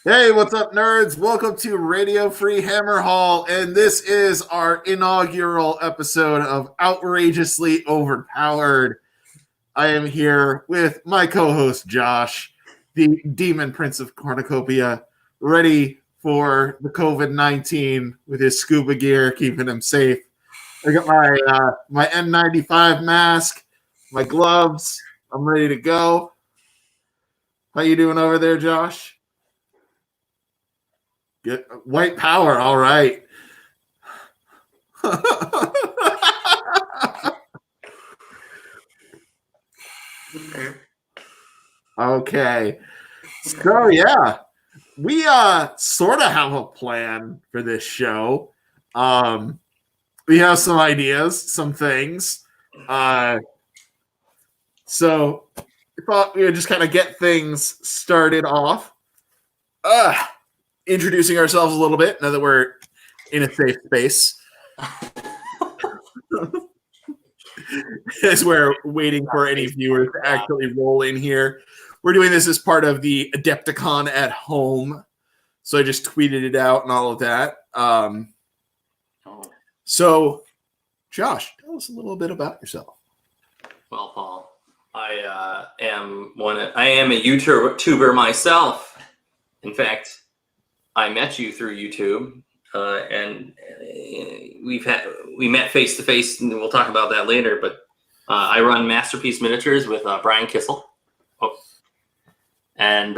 Hey, what's up, nerds? Welcome to Radio Free Hammer Hall, and this is our inaugural episode of Outrageously Overpowered. I am here with my co-host Josh, the Demon Prince of Cornucopia, ready for the COVID-19 with his scuba gear, keeping him safe. I got my N95 mask, my gloves. I'm ready to go. How you doing over there, Josh? Get white power, all right. Okay. So yeah, we sort of have a plan for this show. We have some ideas, some things. So we thought we would just kind of get things started off. Introducing ourselves a little bit now that we're in a safe space. As we're waiting for any viewers to actually roll in here. We're doing this as part of the Adepticon at Home. So I just tweeted it out and all of that. So, Josh, tell us a little bit about yourself. Well, Paul, I am a YouTuber myself. In fact, I met you through YouTube, and we met face to face, and we'll talk about that later. But I run Masterpiece Miniatures with Brian Kissel, and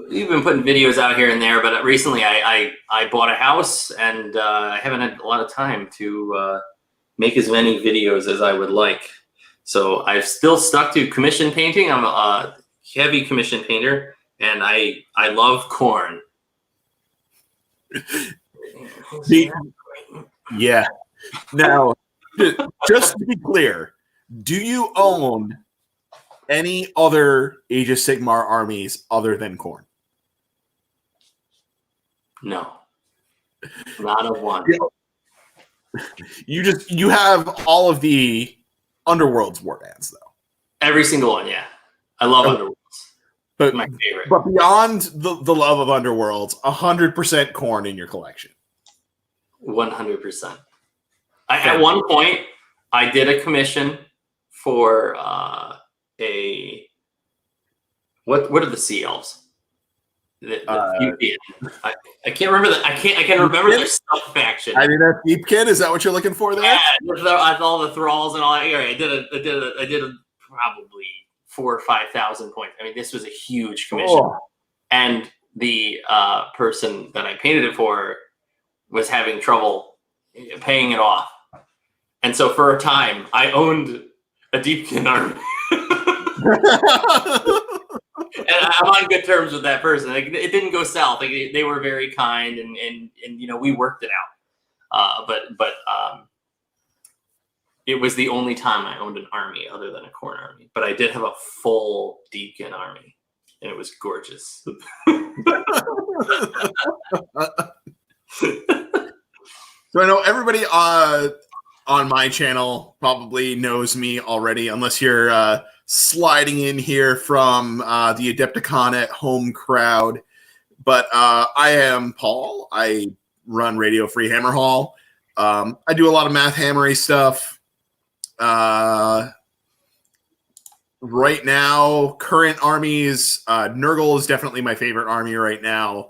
we've been putting videos out here and there. But recently, I bought a house, and I haven't had a lot of time to make as many videos as I would like. So I've still stuck to commission painting. I'm a heavy commission painter, and I love corn. Yeah. Now, just to be clear, do you own any other Age of Sigmar armies other than Khorne? No, not a one. You have all of the Underworld's warbands, though. Every single one, yeah. I love Underworlds. But my favorite. But beyond the love of Underworlds, 100% Khorne in your collection. 100%. At one point, I did a commission for a what are the sea elves? I can't remember that. I can remember their stuff faction. I mean, that Deepkin. Is that what you're looking for there? Yeah, with all the thralls and all that. I did a probably 4,000 or 5,000 points. I mean, this was a huge commission, and the person that I painted it for was having trouble paying it off, and so for a time, I owned a Deepkin army. And I'm on good terms with that person. Like, it didn't go south. Like, they were very kind, and we worked it out. But it was the only time I owned an army other than a Khorne army. But I did have a full Deepkin army, and it was gorgeous. So I know everybody on my channel probably knows me already, unless you're sliding in here from the Adepticon at Home crowd. But I am Paul. I run Radio Free Hammer Hall. I do a lot of math hammery stuff. Right now, current armies, Nurgle is definitely my favorite army right now.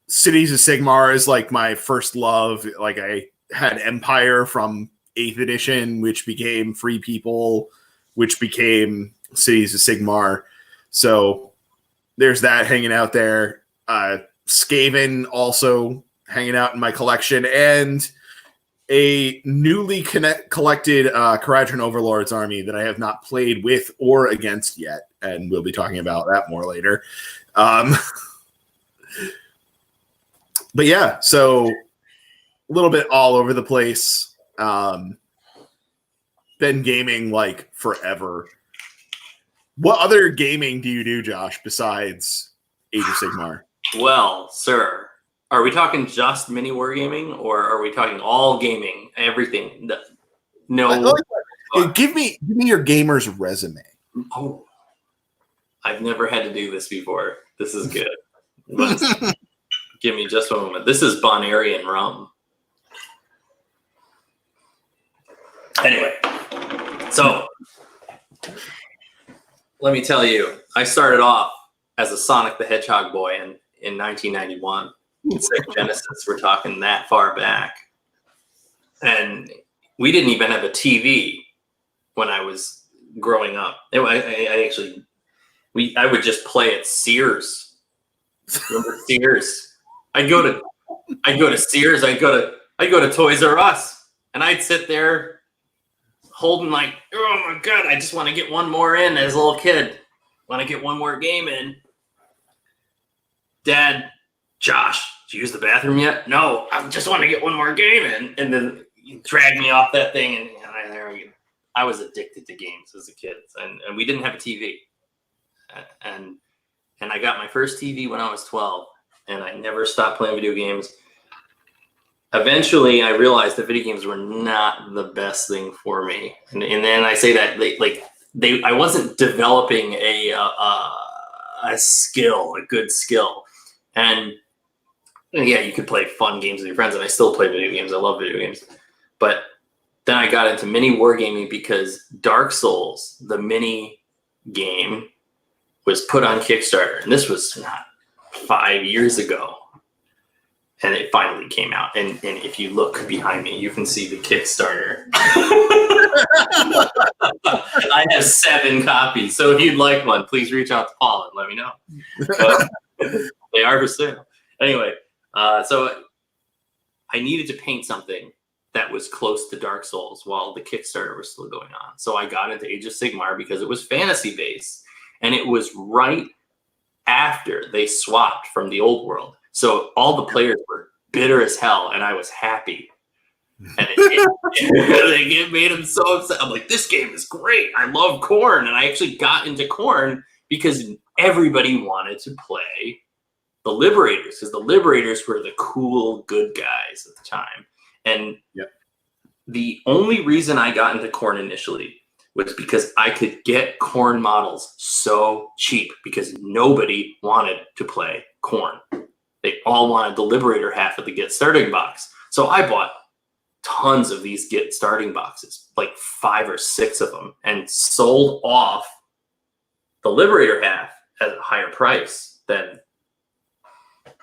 Cities of Sigmar is like my first love. Like, I had Empire from 8th edition, which became Free People, which became Cities of Sigmar. So there's that hanging out there. Skaven also hanging out in my collection, and a newly collected Kharadron Overlords army that I have not played with or against yet, and we'll be talking about that more later. But yeah, so a little bit all over the place. Been gaming like forever. What other gaming do you do, Josh, besides Age of Sigmar? Well, sir, are we talking just mini wargaming, or are we talking all gaming, everything? No. Give me your gamer's resume. Oh, I've never had to do this before. This is good. Give me just a moment. This is Bonarian rum. Anyway, so let me tell you, I started off as a Sonic the Hedgehog boy in 1991. Sega Genesis, we're talking that far back. And we didn't even have a TV when I was growing up. I would just play at Sears. Remember Sears? I'd go to Sears. I'd go to Toys R Us, and I'd sit there holding like, oh my god, I just want to get one more in as a little kid. Want to get one more game in. Dad, Josh, did you use the bathroom yet? No, I just want to get one more game in. And then you drag me off that thing, and I was addicted to games as a kid, and we didn't have a TV. And I got my first TV when I was 12, and I never stopped playing video games. Eventually, I realized that video games were not the best thing for me, and then I say that I wasn't developing a skill, a good skill, and yeah, you could play fun games with your friends, and I still play video games. I love video games, but then I got into mini wargaming because Dark Souls, the mini game, was put on Kickstarter, and this was not 5 years ago. And it finally came out. And if you look behind me, you can see the Kickstarter. I have 7 copies. So if you'd like one, please reach out to Paul and let me know. They are for sale. Anyway, so I needed to paint something that was close to Dark Souls while the Kickstarter was still going on. So I got into Age of Sigmar because it was fantasy-based. And it was right after they swapped from the old world. So all the players were bitter as hell, and I was happy. And it made them so upset. I'm like, this game is great. I love Khorne. And I actually got into Khorne because everybody wanted to play the Liberators, because the Liberators were the cool, good guys at the time. And the only reason I got into Khorne initially was because I could get Khorne models so cheap because nobody wanted to play Khorne. They all wanted the Liberator half of the Get Starting box. So I bought tons of these Get Starting boxes, like 5 or 6 of them, and sold off the Liberator half at a higher price than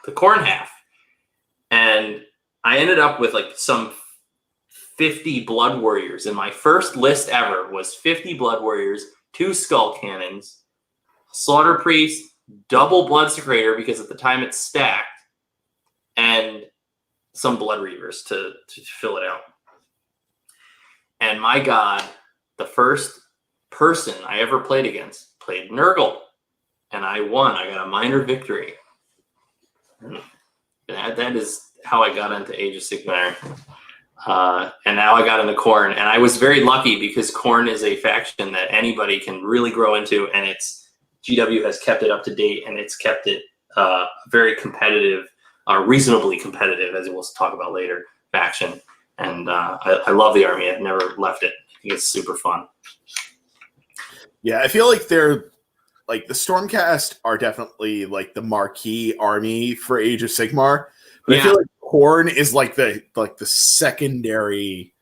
the Khorne half. And I ended up with like some 50 Blood Warriors. And my first list ever was 50 Blood Warriors, 2 Skull Cannons, Slaughter Priest, double Blood Secretor, because at the time it's stacked, and some Blood Reavers to fill it out. And my God, the first person I ever played against played Nurgle, and I won. I got a minor victory. That is how I got into Age of Sigmar. And now I got into Khorne, and I was very lucky because Khorne is a faction that anybody can really grow into, and GW has kept it up to date, and it's kept it very competitive, reasonably competitive, as we'll talk about later, faction. And I love the army. I've never left it. I think it's super fun. Yeah, I feel like they're like the Stormcast are definitely like the marquee army for Age of Sigmar. But I feel like Khorne is like the secondary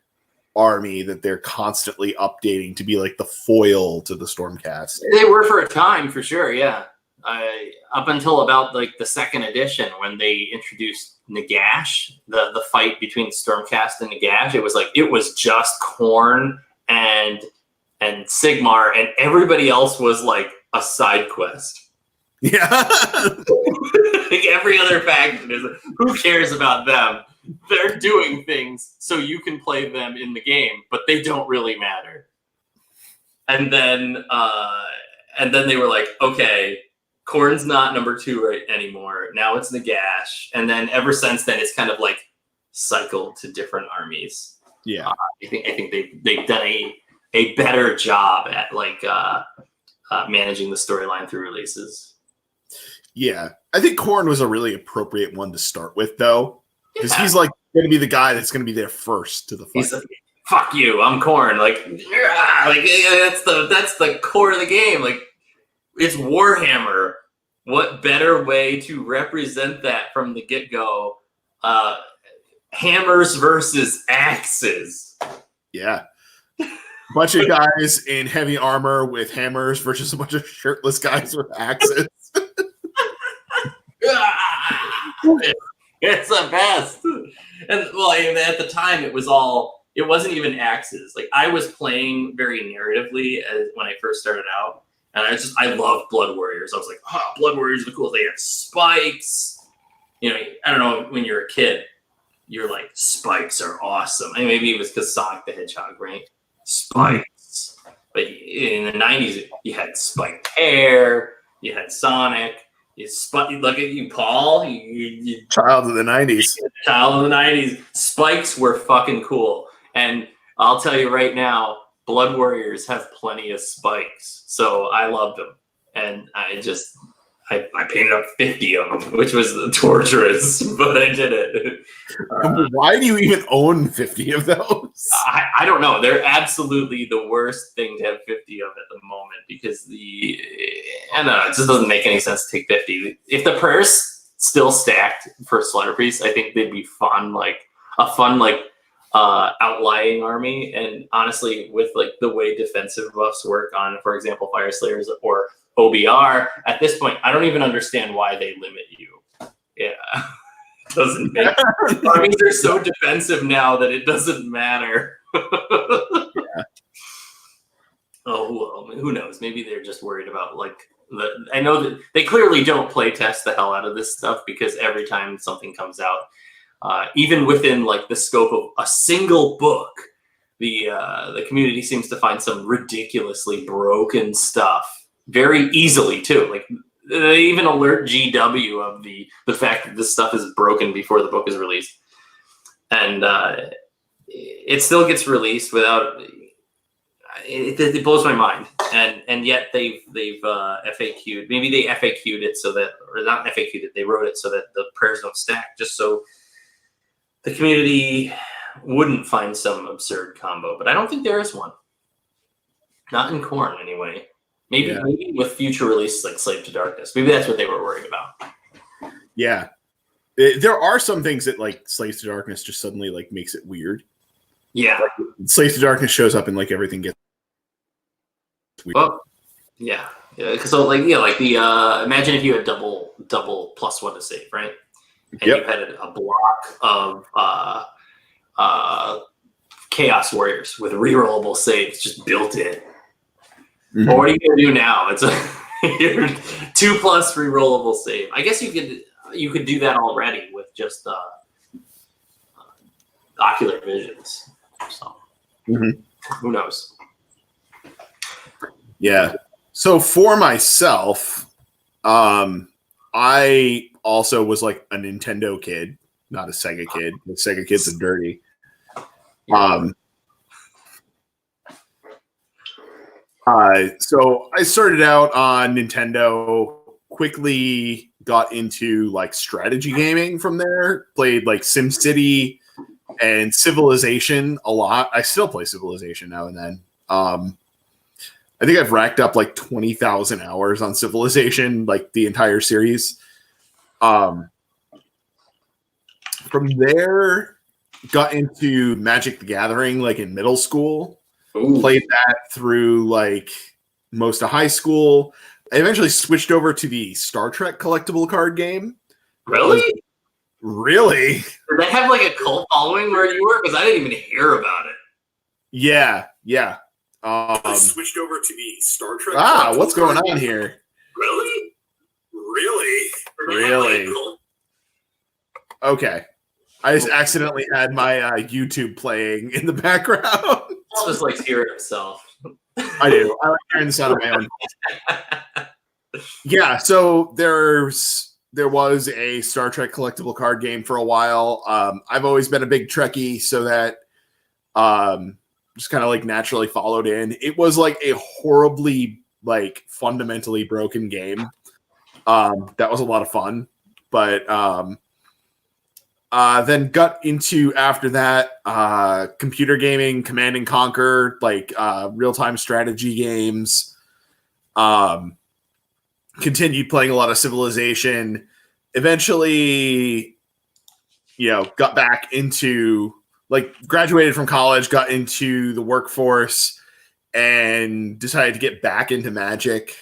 army that they're constantly updating to be like the foil to the Stormcast. They were for a time, for sure, yeah. Up until about like the 2nd edition, when they introduced Nagash, the fight between Stormcast and Nagash, it was just Khorne and Sigmar, and everybody else was like a side quest. Yeah. Like every other faction is, who cares about them? They're doing things so you can play them in the game, but they don't really matter. And then they were like, okay, Khorne's not number 2 anymore. Now it's Nagash. And then ever since then, it's kind of like cycled to different armies. Yeah. I think they've done a better job at like managing the storyline through releases. Yeah, I think Khorne was a really appropriate one to start with, though, because he's like going to be the guy that's going to be there first to the fight. He's like, fuck you, I'm Khorne. Like, that's the core of the game. Like, it's Warhammer. What better way to represent that from the get-go? Hammers versus axes. Yeah. Bunch of guys in heavy armor with hammers versus a bunch of shirtless guys with axes. It's the best. And well, at the time it wasn't even axes. Like I was playing very narratively when I first started out. And I loved Blood Warriors. I was like, Blood Warriors are the cool. They had spikes. I don't know, when you're a kid, you're like, spikes are awesome. And maybe it was because Sonic the Hedgehog, right? Spikes. But in the 90s, you had spiked hair, you had Sonic, look at you, Paul. You Child of the 90s. Child of the 90s. Spikes were fucking cool. And I'll tell you right now, Blood Warriors have plenty of spikes. So I loved them. And I painted up 50 of them, which was torturous, but I did it. Why do you even own 50 of those? I don't know. They're absolutely the worst thing to have 50 of at the moment because I don't know. It just doesn't make any sense to take 50. If the prayers still stacked for Slaughter Priest, I think they'd be fun, like a fun, outlying army. And honestly, with like the way defensive buffs work on, for example, Fire Slayers or OBR, at this point, I don't even understand why they limit you. Yeah. It doesn't make armies are so defensive now that it doesn't matter. Yeah. Oh, well, who knows? Maybe they're just worried about I know that they clearly don't play test the hell out of this stuff because every time something comes out, even within like the scope of a single book, the community seems to find some ridiculously broken stuff very easily too. Like they even alert GW of the fact that this stuff is broken before the book is released, and it still gets released without. It blows my mind, and yet they've FAQ'd. Maybe they FAQ'd it so that, or not FAQ'd it. They wrote it so that the prayers don't stack, just so the community wouldn't find some absurd combo. But I don't think there is one. Not in Khorne, anyway. Maybe with future releases like Slave to Darkness. Maybe that's what they were worried about. Yeah. There are some things that like Slave to Darkness just suddenly like makes it weird. Yeah. Like, Slave to Darkness shows up and like everything gets weird. Well, yeah. So imagine if you had double +1 to save, right? And you had a block of Chaos Warriors with rerollable saves just built in. Mm-hmm. Well, what are you gonna do now? It's a 2+ rerollable save. I guess you could do that already with just ocular visions. So who knows? Yeah. So for myself, I also was like a Nintendo kid, not a Sega kid. The Sega kids are dirty. So I started out on Nintendo, quickly got into like strategy gaming from there, played like SimCity and Civilization a lot. I still play Civilization now and then. I think I've racked up like 20,000 hours on Civilization, like the entire series. From there, got into Magic the Gathering like in middle school. Ooh. Played that through like most of high school. I eventually switched over to the Star Trek collectible card game. Really? Really? Did that have like a cult following where you were? Because I didn't even hear about it. Yeah. I switched over to the Star Trek. What's going on here? Really? Okay. I just accidentally had my YouTube playing in the background. Paul just likes hearing himself. I do. I like hearing the sound of my own. Yeah, so there was a Star Trek collectible card game for a while. I've always been a big Trekkie, so that just kind of like naturally followed in. It was like a horribly, like fundamentally broken game. That was a lot of fun, but then got into, after that, computer gaming, Command and Conquer, like real-time strategy games. continued playing a lot of Civilization. Eventually, got back into, graduated from college, got into the workforce, and decided to get back into Magic.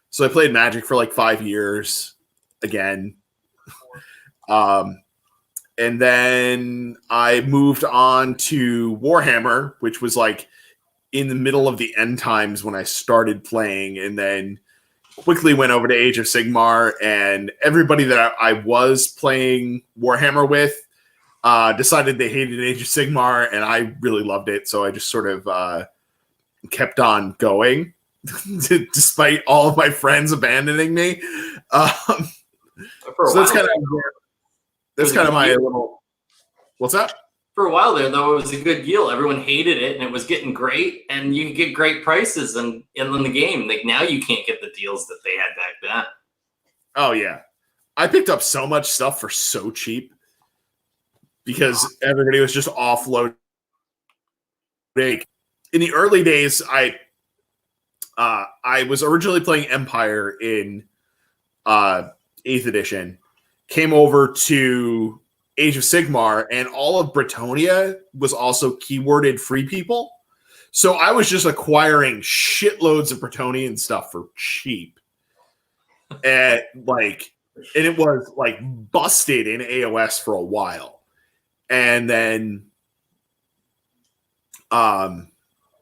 So I played Magic for 5 years again. And then I moved on to Warhammer, which was in the middle of the end times when I started playing, and then quickly went over to Age of Sigmar, and everybody that I was playing Warhammer with decided they hated Age of Sigmar, and I really loved it. So I just sort of kept on going despite all of my friends abandoning me. So that's kind of my little. What's that? For a while there, though, it was a good deal. Everyone hated it, and it was getting great, and you could get great prices in the game. Now you can't get the deals that they had back then. Oh yeah, I picked up so much stuff for so cheap because everybody was just offloading. In the early days, I was originally playing Empire in 8th edition. Came over to Age of Sigmar, and all of Bretonia was also keyworded free people. So I was just acquiring shitloads of Bretonian stuff for cheap. And it was busted in AOS for a while. And then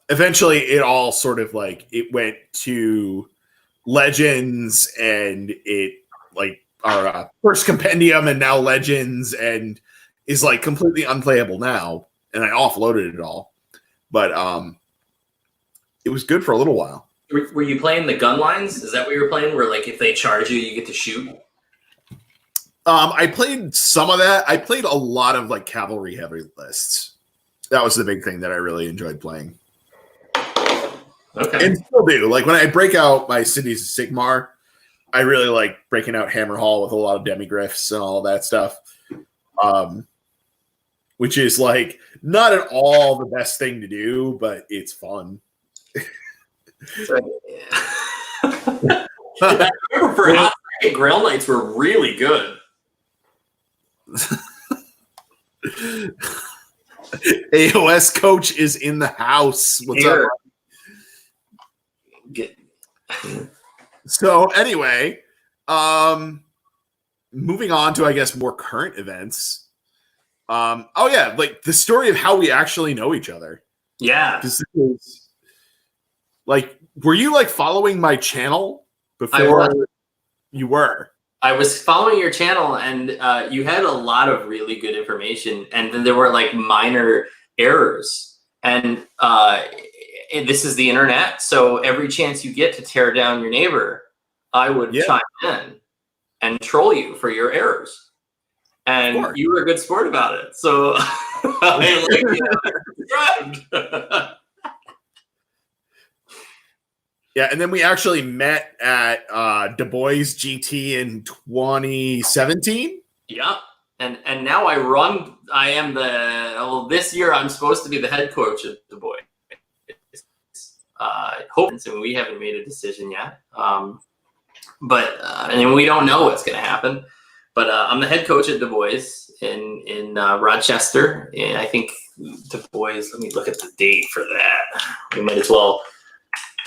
eventually it all sort of it went to Legends, and it our first compendium, and now Legends, and is completely unplayable now, and I offloaded it all, but it was good for a little while. Were you playing the gun lines? Is that what you were playing, where if they charge you get to shoot? I played some of that. I played a lot of cavalry heavy lists. That was the big thing that I really enjoyed playing. Okay. And still do. When I break out my Cities of Sigmar, I really like breaking out Hammerhall with a lot of demigryphs and all that stuff, which is not at all the best thing to do, but it's fun. I remember for hot second, Grail Knights were really good. AOS coach is in the house. What's up? So anyway, moving on to, I guess, more current events. The story of how we actually know each other. Yeah. Were you following my channel before? You were. I was following your channel, and you had a lot of really good information, and then there were minor errors, and this is the internet, so every chance you get to tear down your neighbor, I would chime in and troll you for your errors, and you were a good sport about it. So yeah, and then we actually met at Du Bois GT in 2017. Yeah, and now I am this year I'm supposed to be the head coach at Du Bois. Hoping we haven't made a decision yet, but and we don't know what's going to happen. But I'm the head coach at Du Bois in Rochester, and I think Du Bois. Let me look at the date for that. We might as well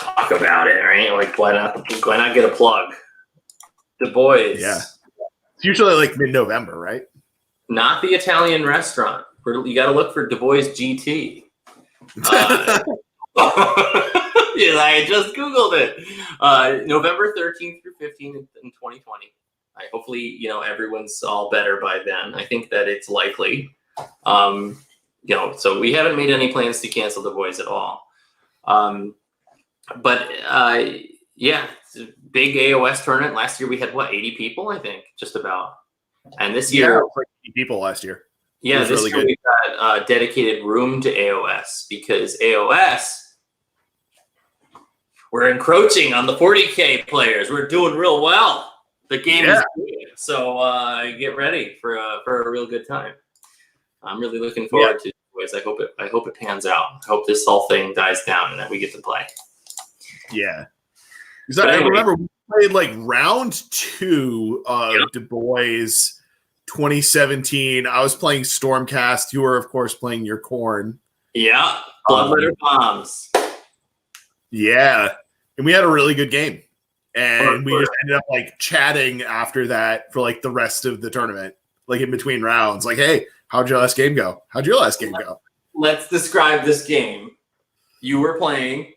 talk about it, right? Why not get a plug? Du Bois. Yeah, it's usually mid-November, right? Not the Italian restaurant. You got to look for Du Bois GT. Yeah, I just Googled it. November 13th through 15th in 2020. Hopefully, everyone's all better by then. I think that it's likely. So we haven't made any plans to cancel Du Bois at all. But it's a big AOS tournament. Last year we had 80 people, I think, just about. And this year, 80 people last year. Yeah, this really year we got a dedicated room to AOS, because AOS, we're encroaching on the 40K players. We're doing real well. The game is good. So get ready for a real good time. I'm really looking forward to it. I hope it pans out. I hope this whole thing dies down and that we get to play. Yeah. Because I remember we played like round 2 of Du Bois 2017. I was playing Stormcast. You were, of course, playing your Corn. Yeah, Bloodletter Bombs. Yeah, and we had a really good game, and we just ended up like chatting after that for like the rest of the tournament, like in between rounds. Like, hey, how'd your last game go? How'd your last game go? Let's describe this game. You were playing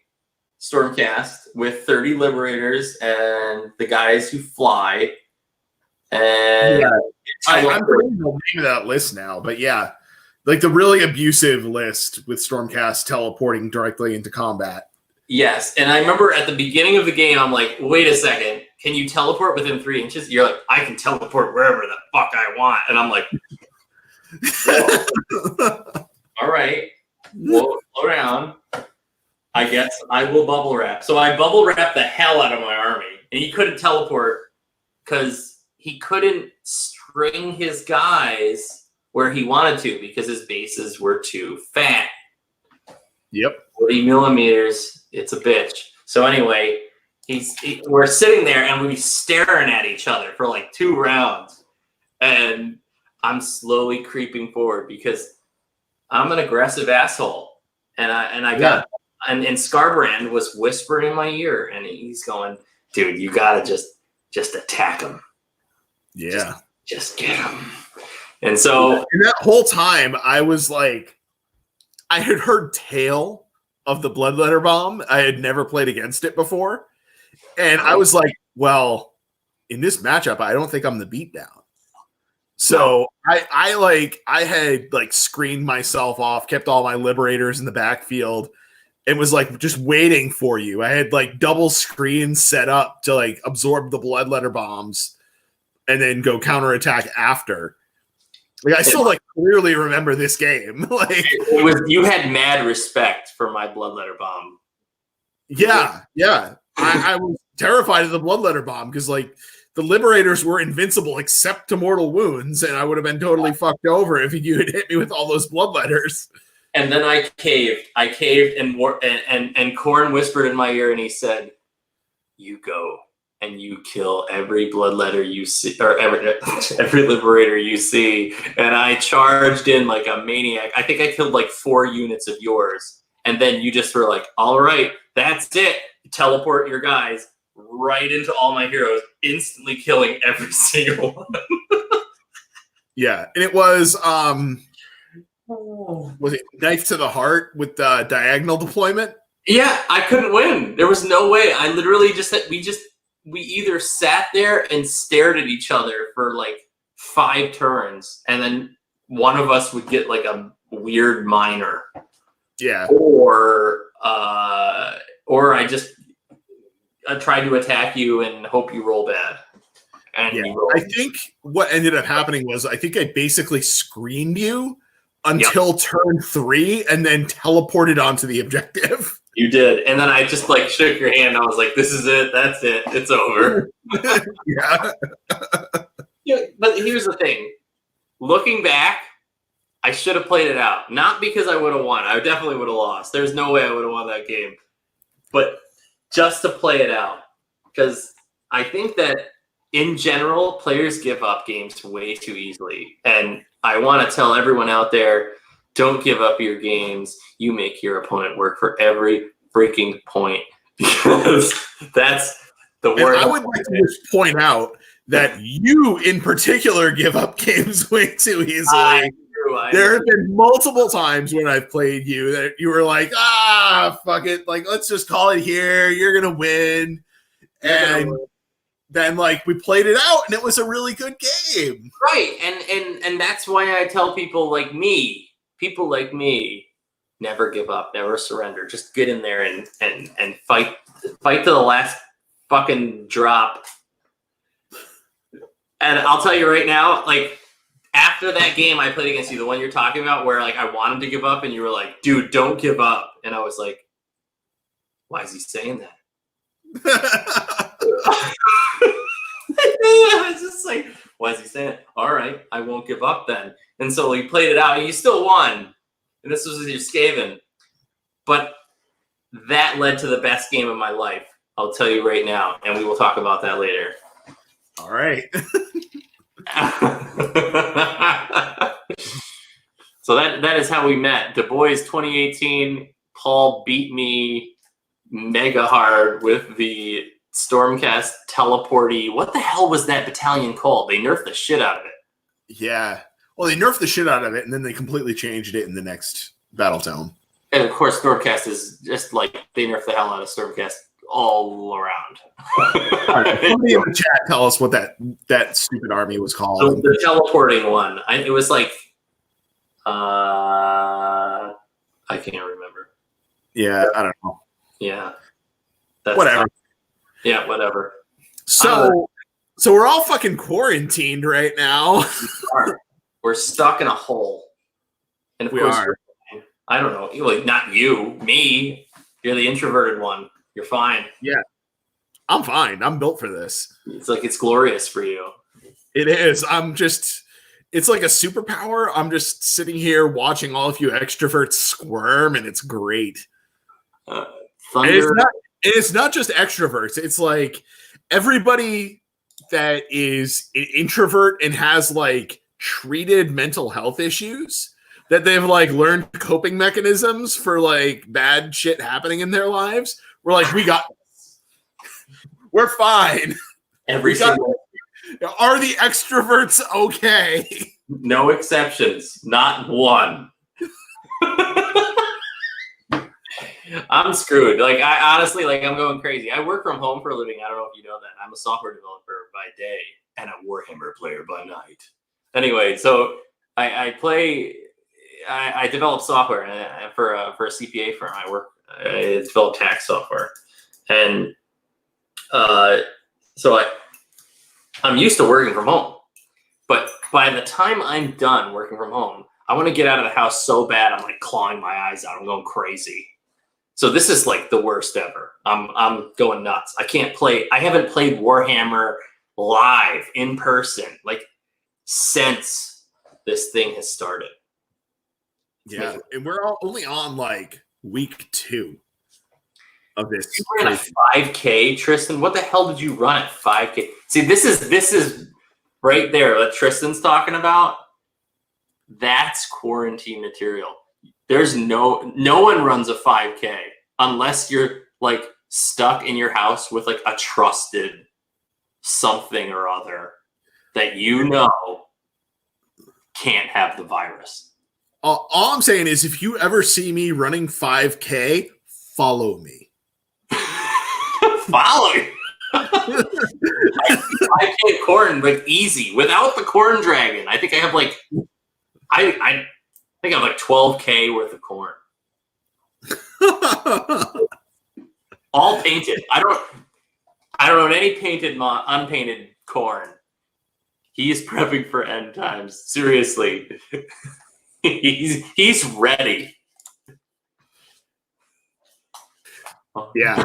Stormcast with 30 Liberators and the guys who fly. And I'm forgetting the name of that list now, but yeah, like the really abusive list with Stormcast teleporting directly into combat. Yes, and I remember at the beginning of the game, I'm like, wait a second, can you teleport within 3 inches? You're like, I can teleport wherever the fuck I want. And I'm like, all right, slow down. I guess I will bubble wrap. So I bubble wrap the hell out of my army. And he couldn't teleport because he couldn't string his guys where he wanted to because his bases were too fat. Yep. 40 millimeters. It's a bitch. So anyway, we're sitting there and we're staring at each other for like 2 rounds. And I'm slowly creeping forward because I'm an aggressive asshole. And And Scarbrand was whispering in my ear, and he's going, "Dude, you gotta just attack him. Yeah, just get him." And so, and that whole time, I was like, I had heard tale of the Bloodletter Bomb. I had never played against it before, and I was like, "Well, in this matchup, I don't think I'm the beatdown." So I had like screened myself off, kept all my Liberators in the backfield. It was like just waiting for you. I had like double screens set up to like absorb the Bloodletter Bombs and then go counterattack after. Like I still like clearly remember this game. Like you had mad respect for my Bloodletter Bomb. Yeah. I was terrified of the Bloodletter Bomb because like the Liberators were invincible except to mortal wounds, and I would have been totally fucked over if you had hit me with all those Bloodletters. And then I caved. And Corn whispered in my ear, and he said, "You go and you kill every Bloodletter you see, or every Liberator you see." And I charged in like a maniac. I think I killed like 4 units of yours, and then you just were like, "All right, that's it. Teleport your guys right into all my heroes, instantly killing every single one." Yeah, and it was it Knife to the Heart with the diagonal deployment? Yeah, I couldn't win. There was no way. I literally we either sat there and stared at each other for like 5 turns, and then one of us would get like a weird minor. Yeah. Or I tried to attack you and hope you roll bad. And yeah, I think what ended up happening was I think I basically screened you until turn 3 and then teleported onto the objective. You did. And then I just like shook your hand. I was like, this is it. That's it. It's over. Yeah. But here's the thing. Looking back, I should have played it out. Not because I would have won. I definitely would have lost. There's no way I would have won that game. But just to play it out. Because I think that in general, players give up games way too easily. And I want to tell everyone out there, don't give up your games. You make your opponent work for every freaking point. Because that's the word. I would like to just point out that you in particular give up games way too easily. There have been multiple times when I've played you that you were like, fuck it. Like, let's just call it here. You're going to win. And then like we played it out and it was a really good game. Right. And that's why I tell people like me, never give up, never surrender. Just get in there and fight to the last fucking drop. And I'll tell you right now, like after that game I played against you, the one you're talking about where like I wanted to give up and you were like, dude, don't give up. And I was like, why is he saying that? I was just like, why is he saying it? All right, I won't give up then. And so we played it out and you still won. And this was with your Skaven. But that led to the best game of my life. I'll tell you right now, and we will talk about that later. All right. So that is how we met. Du Bois 2018. Paul beat me mega hard with the Stormcast teleporty. What the hell was that battalion called? They nerfed the shit out of it. Yeah. Well, they nerfed the shit out of it, and then they completely changed it in the next Battle Tome. And of course, Stormcast is just like they nerfed the hell out of Stormcast all around. All right, somebody in the chat tell us what that stupid army was called. So the teleporting one. It was like I can't remember. Yeah, I don't know. Yeah. Whatever. Tough. Yeah, whatever. So we're all fucking quarantined right now. We're stuck in a hole. And of course, I don't know. Like, not you, me. You're the introverted one. You're fine. Yeah. I'm fine. I'm built for this. It's like it's glorious for you. It is. It's like a superpower. I'm just sitting here watching all of you extroverts squirm, and it's great. Thunder. It's not just extroverts. It's like everybody that is an introvert and has like treated mental health issues that they've like learned coping mechanisms for like bad shit happening in their lives. We're like, we got this. We're fine. Are the extroverts okay? No exceptions. Not one. I'm screwed. Like, I honestly, like, I'm going crazy. I work from home for a living. I don't know if you know that. I'm a software developer by day and a Warhammer player by night. Anyway, so I develop software for a CPA firm. I develop tax software. And so I'm used to working from home. But by the time I'm done working from home, I want to get out of the house so bad I'm like clawing my eyes out. I'm going crazy. So this is like the worst ever. I'm going nuts. I haven't played Warhammer live in person like since this thing has started. Yeah, and we're only on like week 2 of this. You ran a 5K, Tristan. What the hell did you run at 5K? See, this is right there. What Tristan's talking about. That's quarantine material. There's no one runs a 5K unless you're like stuck in your house with like a trusted something or other that you know can't have the virus. All I'm saying is if you ever see me running 5K, follow me. Follow you. I can't corn like easy without the corn dragon. I think I have like I think I have like 12K worth of corn. All painted. I don't own any painted unpainted corn. He's prepping for end times. Seriously. he's ready. Yeah.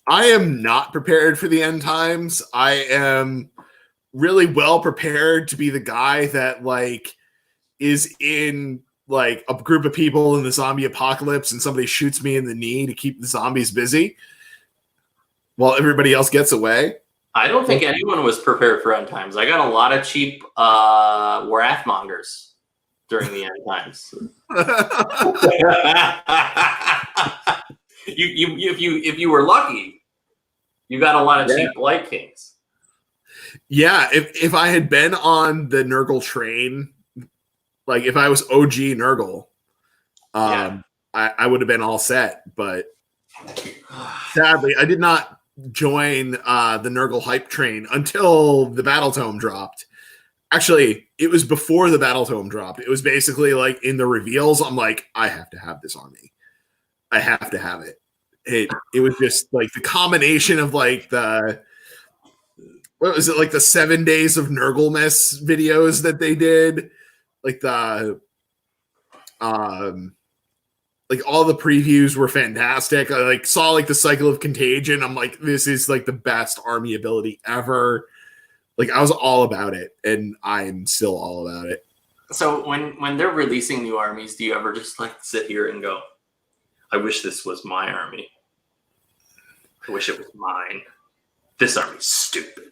I am not prepared for the end times. I am really well prepared to be the guy that like is in like a group of people in the zombie apocalypse and somebody shoots me in the knee to keep the zombies busy while everybody else gets away. I don't think anyone was prepared for end times. I got a lot of cheap wrathmongers during the end times. If you were lucky, you got a lot of cheap Blight Kings. Yeah, if I had been on the Nurgle train, like if I was OG Nurgle, I would have been all set. But sadly, I did not join the Nurgle hype train until the Battle Tome dropped. Actually, it was before the Battle Tome dropped. It was basically like in the reveals, I'm like, I have to have this army. I have to have it. It was just like the combination of like the what was it, like the 7 days of Nurglemess videos that they did, like the like all the previews were fantastic. I like saw like the cycle of contagion. I'm like, this is like the best army ability ever. Like I was all about it, and I'm still all about it. So when they're releasing new armies, do you ever just like sit here and go, I wish this was my army? I wish it was mine. This army's stupid.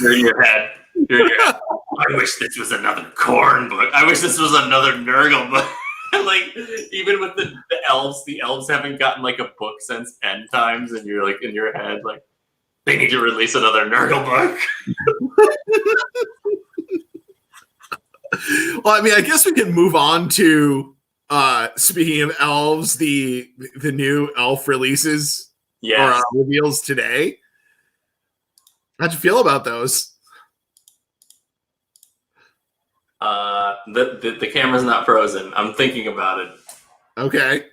You're in your head. You're in your head. I wish this was another Khorne book. I wish this was another Nurgle book. Like, even with the elves haven't gotten like a book since End Times, and you're like in your head, like, they need to release another Nurgle book. Well, I mean, I guess we can move on to speaking of elves, the new elf releases or reveals today. How'd you feel about those? The camera's not frozen. I'm thinking about it. Okay.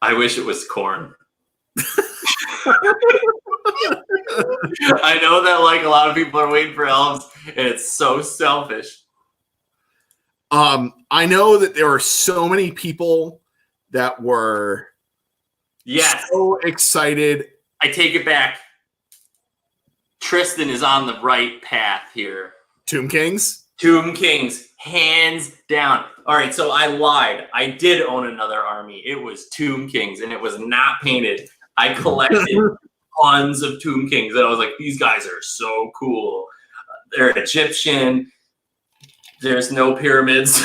I wish it was Khorne. I know that like a lot of people are waiting for elves, and it's so selfish. I know that there are so many people that were so excited. I take it back. Tristan is on the right path here. Tomb Kings? Tomb Kings, hands down. All right, so I lied. I did own another army. It was Tomb Kings, and it was not painted. I collected tons of Tomb Kings, and I was like, these guys are so cool. They're Egyptian. There's no pyramids.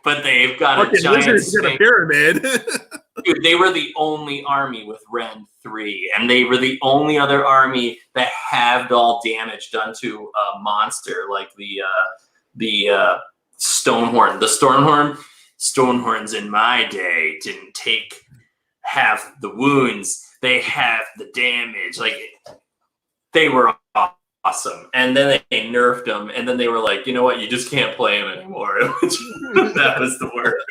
But they've got a giant pyramid. Dude, they were the only army with Rend 3, and they were the only other army that halved all damage done to a monster like the Stonehorn. The Stonehorns in my day didn't take half the wounds; they halved the damage. Like, they were awesome. And then they nerfed them, and then they were like, you know what? You just can't play them anymore. That was the worst.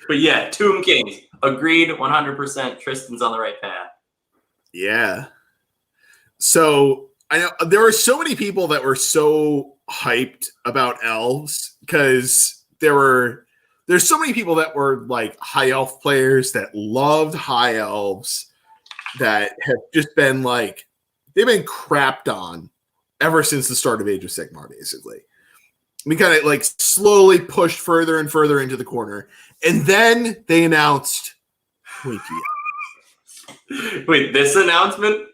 But yeah, Tomb Kings. Agreed 100%. Tristan's on the right path. Yeah. So I know there were so many people that were so hyped about elves because there's so many people that were like high elf players that loved high elves that have just been like, they've been crapped on ever since the start of Age of Sigmar, basically. We kind of like slowly pushed further and further into the corner. And then they announced Pointy Elves. Wait, this announcement?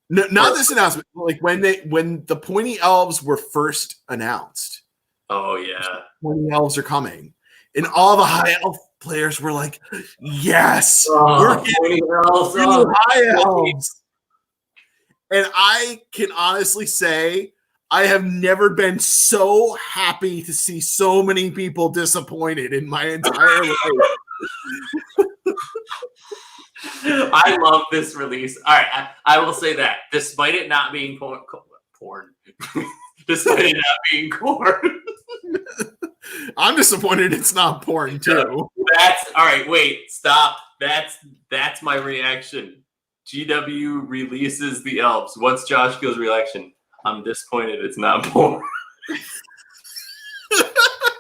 No, not this announcement. Like when the Pointy Elves were first announced. Oh yeah. Pointy Elves are coming. And all the high elf players were like, yes, we're getting high elves. And I can honestly say I have never been so happy to see so many people disappointed in my entire life. I love this release. All right, I will say that despite it not being porn, despite it not being Khorne, I'm disappointed it's not porn too. That's all right. Wait, stop. That's my reaction. GW releases the elves. What's Josh Gill's reaction? I'm disappointed it's not porn.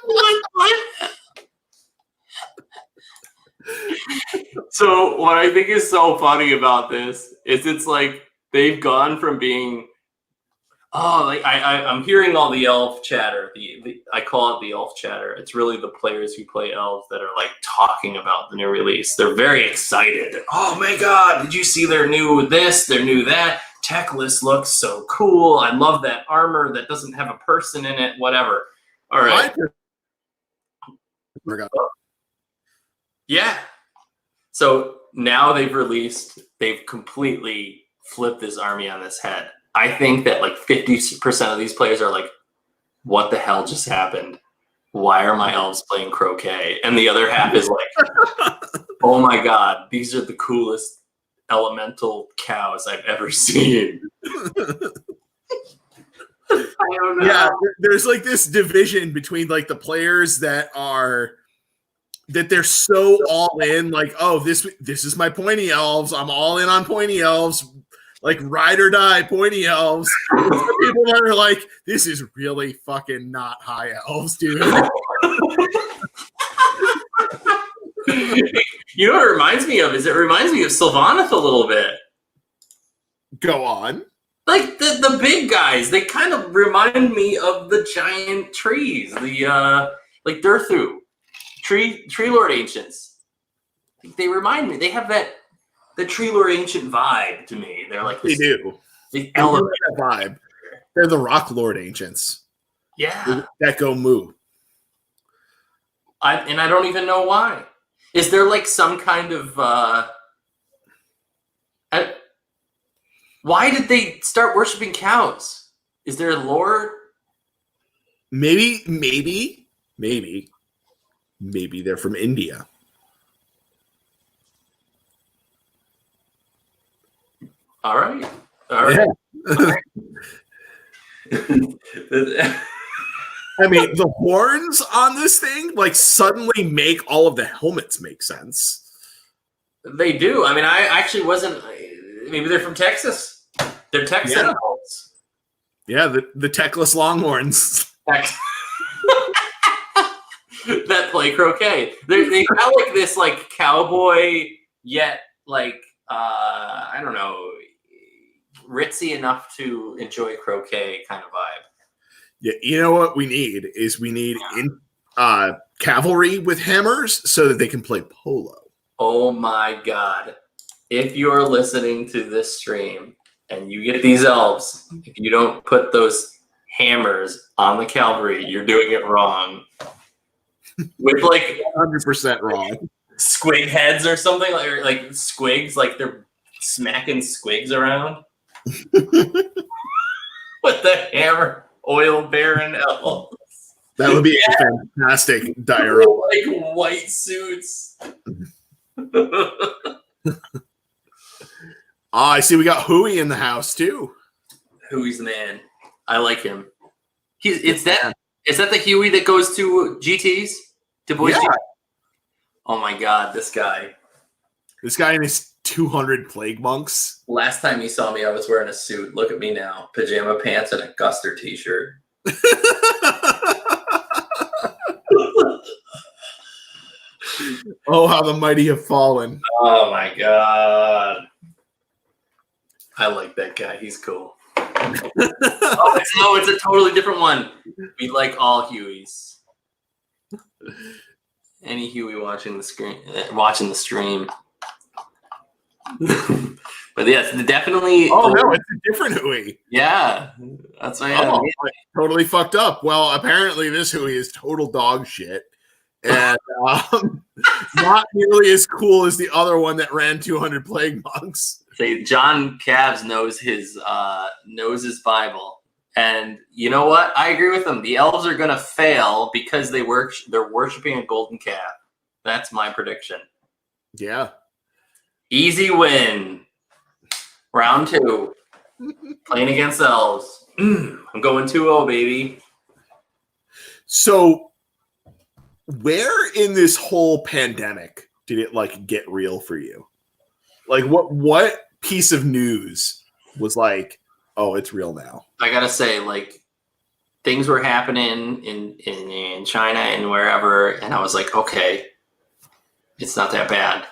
What? So what I think is so funny about this is it's like they've gone from being I'm hearing all the elf chatter. I call it the elf chatter. It's really the players who play elves that are like talking about the new release. They're very excited. Oh my god, did you see their new this, their new that? Techless looks so cool. I love that armor that doesn't have a person in it, whatever. All right. Yeah. So now they've completely flipped this army on its head. I think that like 50% of these players are like, what the hell just happened? Why are my elves playing croquet? And the other half is like, oh my god, these are the coolest elemental cows I've ever seen. I don't know. Yeah, there's like this division between like the players that they're so all in, like, oh, this is my pointy elves. I'm all in on pointy elves, like ride or die pointy elves. People that are like, this is really fucking not high elves, dude. You know what it reminds me of? It reminds me of Sylvaneth a little bit. Go on. Like the big guys, they kind of remind me of the giant trees. The like Durthu. Tree Lord Ancients. They remind me. They have the Tree Lord Ancient vibe to me. They're like They do. The They do that vibe. They're the Rock Lord Ancients. Yeah. That go moo. I don't even know why. Is there like some kind of why did they start worshiping cows? Is there a lore? Maybe they're from India. All right. Yeah. I mean, the horns on this thing like suddenly make all of the helmets make sense. They do. I mean, I actually wasn't. Maybe they're from Texas. They're Texan elves. Yeah, the Techless Longhorns. That play croquet. They have like this like cowboy yet like I don't know, ritzy enough to enjoy croquet kind of vibe. Yeah, you know what we need is cavalry with hammers so that they can play polo. Oh my god. If you're listening to this stream and you get these elves, if you don't put those hammers on the cavalry, you're doing it wrong. With like 100% wrong. Squig heads or something, like squigs, like they're smacking squigs around. With the hammer. Oil Baron elves. That would be a fantastic diorama. Like white suits. I see we got Huey in the house too. Huey's the man. I like him. Is that the Huey that goes to GTs? To boys? Yeah. Oh my god, this guy. This guy and his 200 plague monks. Last time you saw me, I was wearing a suit. Look at me now. Pajama pants and a Guster t-shirt. Oh, how the mighty have fallen. Oh my god. I like that guy. He's cool. It's a totally different one. We like all Hueys. Any Huey watching the stream. But yes, definitely. Oh no, it's a different Huey. Yeah, that's right. Totally fucked up. Well, apparently this Huey is total dog shit, and not nearly as cool as the other one that ran 200 plague monks. Say John Cavs knows his Bible, and you know what? I agree with him. The elves are gonna fail because they're worshiping a golden calf. That's my prediction. Yeah. Easy win. Round 2. Playing against elves. I'm going 2-0, baby. So, where in this whole pandemic did it like get real for you? Like, what piece of news was like, oh, it's real now? I gotta say, like, things were happening in China and wherever, and I was like, okay, it's not that bad.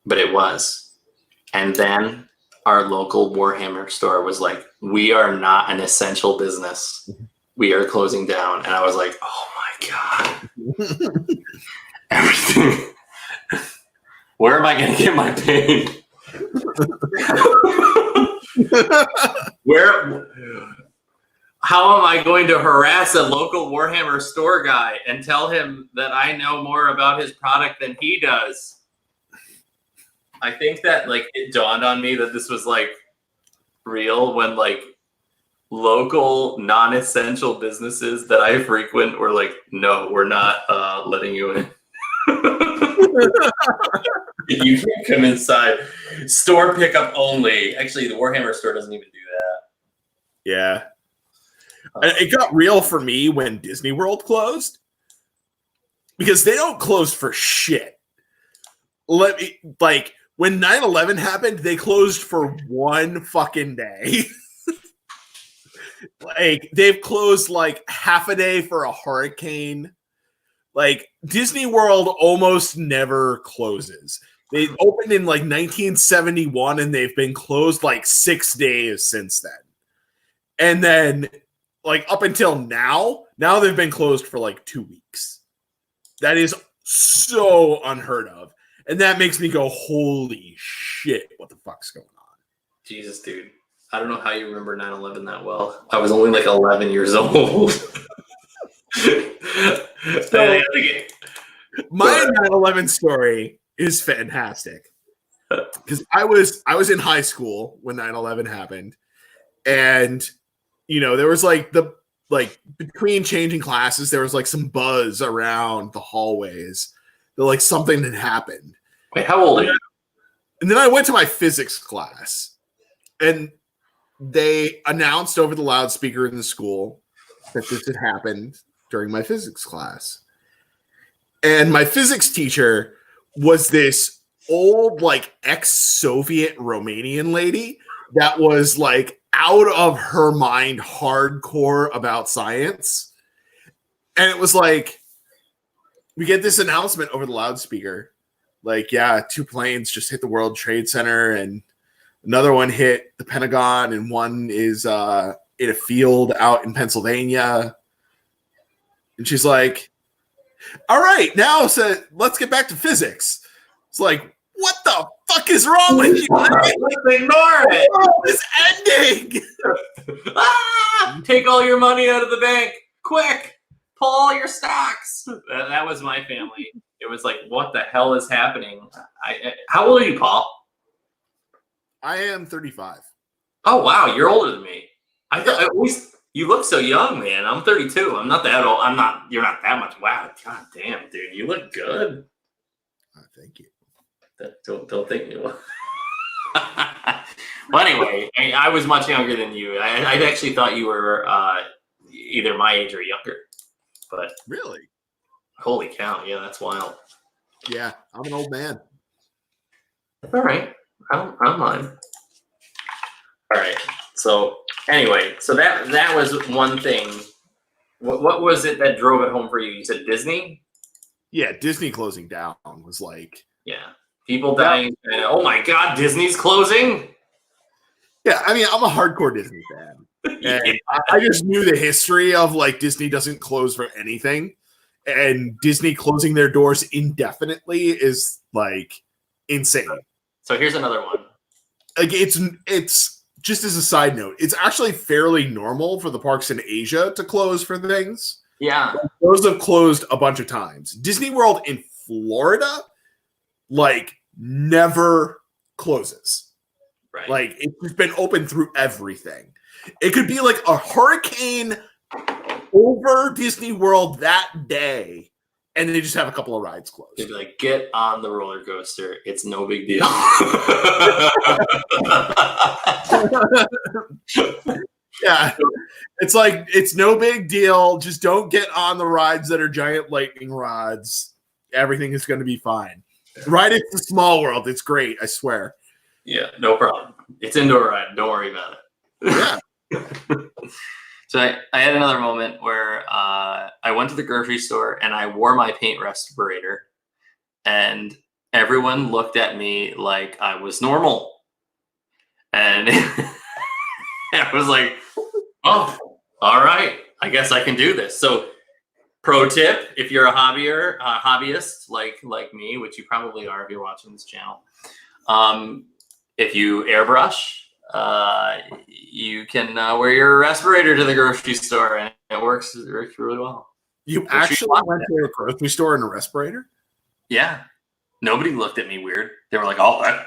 But it was. And then our local Warhammer store was like, we are not an essential business. We are closing down. And I was like, oh my God. Everything. Where am I going to get my paint? How am I going to harass a local Warhammer store guy and tell him that I know more about his product than he does? I think that like it dawned on me that this was like real when like local non-essential businesses that I frequent were like, no, we're not letting you in. You can't come inside. Store pickup only. Actually, the Warhammer store doesn't even do that. Yeah. It got real for me when Disney World closed because they don't close for shit. When 9/11 happened, they closed for one fucking day. Like they've closed like half a day for a hurricane. Like Disney World almost never closes. They opened in like 1971 and they've been closed like 6 days since then. And then like up until now they've been closed for like 2 weeks. That is so unheard of. And that makes me go, holy shit, what the fuck's going on? Jesus, dude. I don't know how you remember 9/11 that well. I was only like 11 years old. So, my 9/11 story is fantastic. Because I was in high school when 9/11 happened. And, there was between changing classes, there was like some buzz around the hallways that like something had happened. Wait, how old are you? And then I went to my physics class, and they announced over the loudspeaker in the school that this had happened during my physics class. And my physics teacher was this old, like, ex-Soviet Romanian lady that was like out of her mind hardcore about science. And it was like, we get this announcement over the loudspeaker. Like, yeah, 2 planes just hit the World Trade Center, and another one hit the Pentagon, and one is in a field out in Pennsylvania. And she's like, all right, now let's get back to physics. It's like, what the fuck is wrong with you? Let's ignore it. The world is ending. Take all your money out of the bank. Quick. Pull all your stocks. That was my family. It was like, what the hell is happening? How old are you, Paul? I am 35. Oh, wow. You're older than me. I thought at least you look so young, man. I'm 32. I'm not that old. You're not that much. Wow. God damn, dude. You look good. Thank you. Don't think you will. Well, anyway, I was much younger than you. I actually thought you were either my age or younger. But really? Holy cow. Yeah, that's wild. Yeah, I'm an old man. All right. I don't mind. All right. So anyway, so that was one thing. What was it that drove it home for you? You said Disney? Yeah, Disney closing down was like... Yeah. People dying. And, oh my God, Disney's closing? Yeah, I mean, I'm a hardcore Disney fan. And I just knew the history of like Disney doesn't close for anything. And Disney closing their doors indefinitely is like insane. So here's another one. Like it's just as a side note, it's actually fairly normal for the parks in Asia to close for things. Yeah. Those have closed a bunch of times. Disney World in Florida, like, never closes. Right. Like, it's been open through everything. It could be like a hurricane over Disney World that day, and they just have a couple of rides closed. They'd be like, get on the roller coaster. It's no big deal. Yeah. It's like, it's no big deal. Just don't get on the rides that are giant lightning rods. Everything is going to be fine. Ride It's a Small World. It's great, I swear. Yeah, no problem. It's indoor ride. Don't worry about it. Yeah. So I had another moment where I went to the grocery store and I wore my paint respirator, and everyone looked at me like I was normal. And I was like, oh, all right, I guess I can do this. So pro tip, if you're a hobbyist like me, which you probably are if you're watching this channel, if you airbrush, you can wear your respirator to the grocery store, and it works really well. You actually went to a grocery store in a respirator? Yeah. Nobody looked at me weird. They were like, "Oh,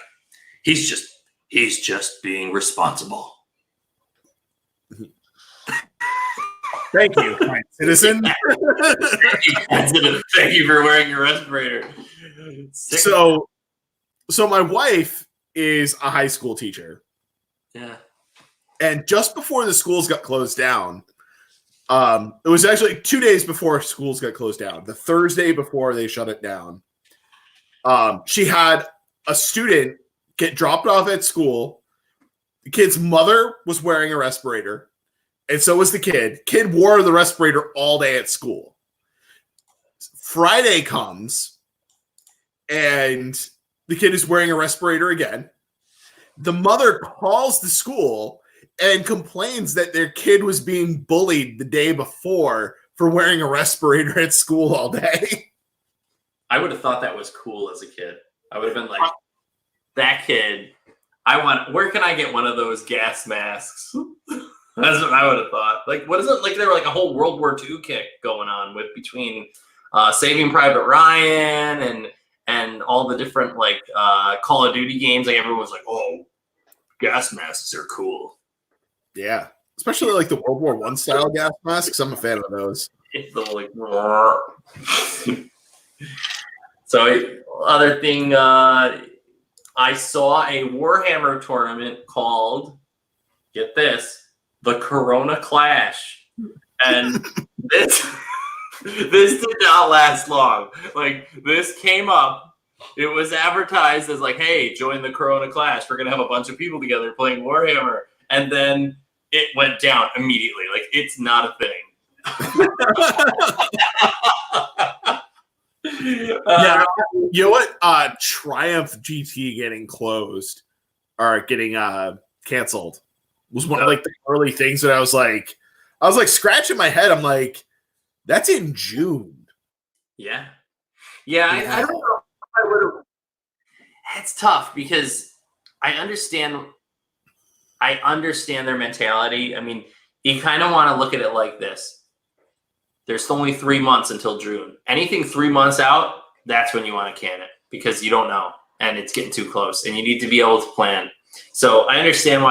he's just being responsible." Thank you, citizen. Thank you for wearing your respirator. So my wife is a high school teacher. Yeah. And just before the schools got closed down, it was actually 2 days before schools got closed down, the Thursday before they shut it down. She had a student get dropped off at school. The kid's mother was wearing a respirator, and so was the kid. Kid wore the respirator all day at school. Friday comes, and the kid is wearing a respirator again. The mother calls the school and complains that their kid was being bullied the day before for wearing a respirator at school all day. I would have thought that was cool as a kid. I would have been like, that kid. Where can I get one of those gas masks? That's what I would have thought. Like, what is it? Like, there were like a whole World War II kick going on between Saving Private Ryan and all the different like Call of Duty games. Like, everyone was like, oh, gas masks are cool. Yeah, especially like the World War I style gas masks. I'm a fan of those. It's the like. So other thing, I saw a Warhammer tournament called, get this, the Corona Clash, and this did not last long. Like, this came up. It was advertised as like, hey, join the Corona Clash. We're gonna have a bunch of people together playing Warhammer, and then it went down immediately. Like, it's not a thing. Yeah, you know what? Triumph GT getting closed or getting canceled was one of like the early things that I was like scratching my head. I'm like, that's in June. Yeah. I don't know if I would have. It's tough because I understand their mentality. I mean, you kind of want to look at it like this. There's only 3 months until June. Anything 3 months out, that's when you want to can it because you don't know and it's getting too close and you need to be able to plan. So I understand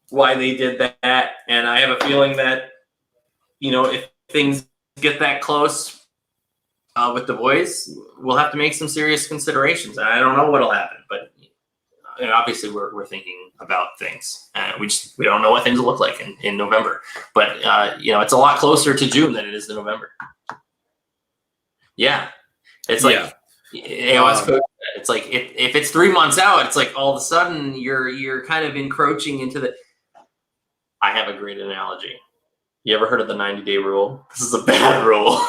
why they did that, and I have a feeling that, you know, if things get that close with the boys, we'll have to make some serious considerations. And I don't know what'll happen, but obviously we're thinking about things. We don't know what things will look like in November, but it's a lot closer to June than it is to November. Yeah, it's like AOS coach. It's like if it's 3 months out, it's like all of a sudden you're kind of encroaching into the. I have a great analogy. You ever heard of the 90-day rule? This is a bad rule.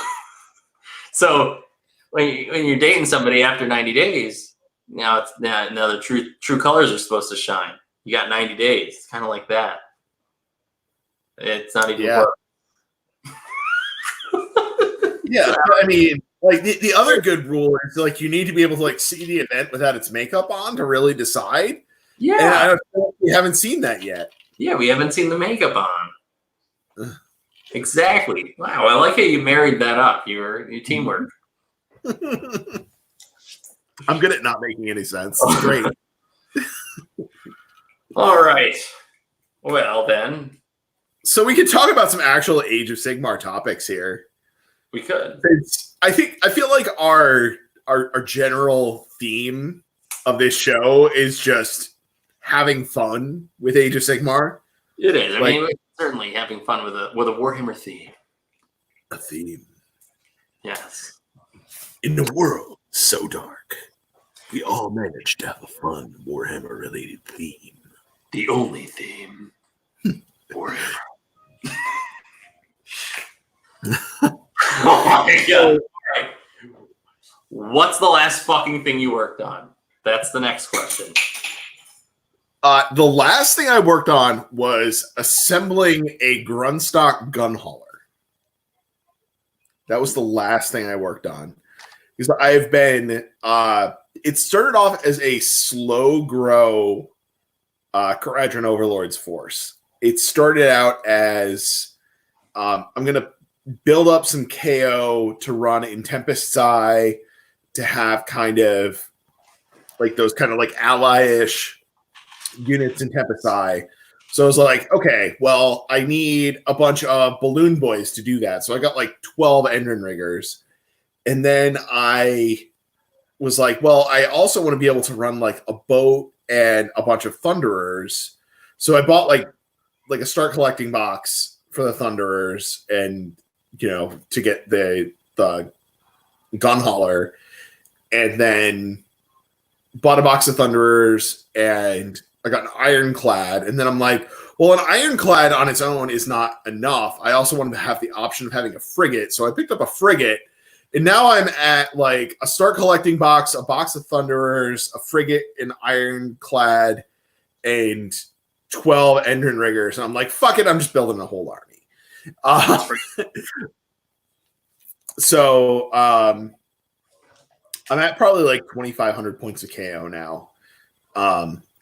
So when you're dating somebody after 90 days. Now the true colors are supposed to shine. You got 90 days. It's kind of like that. It's not even work. Yeah, I mean, like the other good rule is like you need to be able to like see the event without its makeup on to really decide. Yeah, and I don't know, we haven't seen that yet. Yeah, we haven't seen the makeup on. Exactly. Wow, I like how you married that up. Your teamwork. I'm good at not making any sense. It's great. All right. Well, then. So we could talk about some actual Age of Sigmar topics here. We could. I feel like our general theme of this show is just having fun with Age of Sigmar. It is. I mean, certainly having fun with a Warhammer theme. A theme. Yes. In a world so dark, we all managed to have a fun Warhammer-related theme. The only theme. Warhammer. Oh my God. Right. What's the last fucking thing you worked on? That's the next question. The last thing I worked on was assembling a Grunstock gun hauler. That was the last thing I worked on. Because I've been, it started off as a slow grow Kharadron Overlord's force. It started out as, I'm going to build up some KO to run in Tempest's Eye to have kind of like those kind of like ally-ish units in Tempest's Eye. So I was like, okay, well, I need a bunch of balloon boys to do that. So I got like 12 Endrin Riggers. And then I was like, well, I also want to be able to run like a boat and a bunch of Thunderers. So I bought like a start collecting box for the Thunderers and, to get the gun hauler, and then bought a box of Thunderers, and I got an Ironclad. And then I'm like, well, an Ironclad on its own is not enough. I also wanted to have the option of having a frigate. So I picked up a frigate, and now I'm at like a start collecting box, a box of Thunderers, a frigate, an Ironclad, and 12 Endrin Riggers. And I'm like, fuck it, I'm just building a whole army. So I'm at probably like 2,500 points of KO now.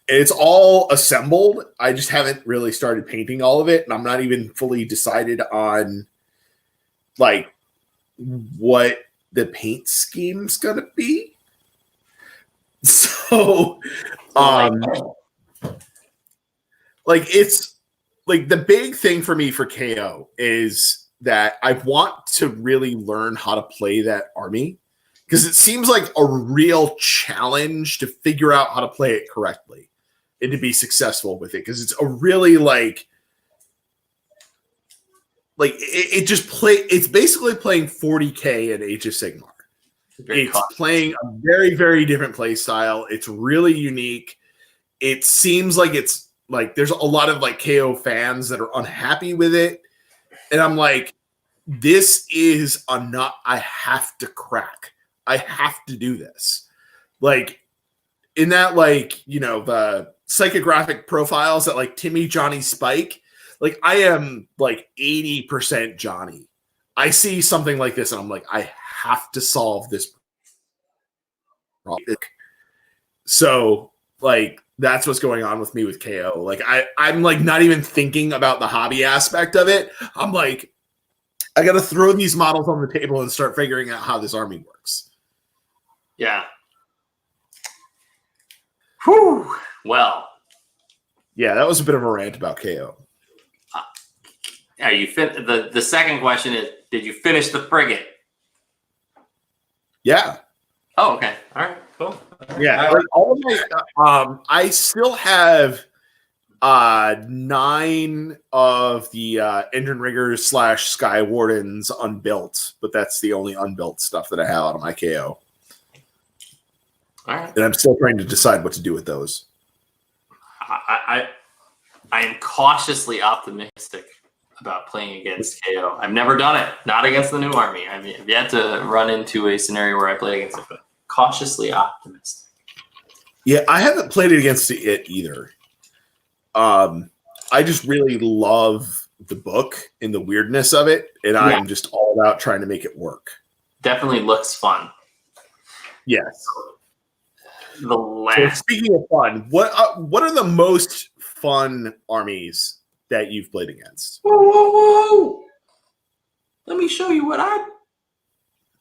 It's all assembled. I just haven't really started painting all of it, and I'm not even fully decided on like what the paint scheme's gonna be. So, like it's like the big thing for me for KO is that I want to really learn how to play that army because it seems like a real challenge to figure out how to play it correctly and to be successful with it because it's a really like it just play. It's basically playing 40K at Age of Sigmar. It's playing a very, very different play style. It's really unique. It seems like it's like there's a lot of like KO fans that are unhappy with it. And I'm like, this is a nut I have to crack. I have to do this. Like in that, like, you know, the psychographic profiles that like Timmy, Johnny, Spike, like I am like 80% Johnny. I see something like this and I'm like, I have to solve this problem. So like that's what's going on with me with KO. Like I'm like not even thinking about the hobby aspect of it. I'm like, I got to throw these models on the table and start figuring out how this army works. Yeah. Whew. Well. Yeah, that was a bit of a rant about KO. Are you the second question is, did you finish the frigate? Yeah. Oh, okay. All right. Cool. Yeah. Like all of my, I still have 9 of the engine riggers / sky wardens unbuilt, but that's the only unbuilt stuff that I have out of my KO. All right. And I'm still trying to decide what to do with those. I am cautiously optimistic about playing against KO. I've never done it. Not against the new army. I've yet to run into a scenario where I play against it, but cautiously optimistic. Yeah, I haven't played it against it either. I just really love the book and the weirdness of it, and I'm just all about trying to make it work. Definitely looks fun. Yes. The last. So speaking of fun, what are the most fun armies that you've played against? Whoa. Let me show you what I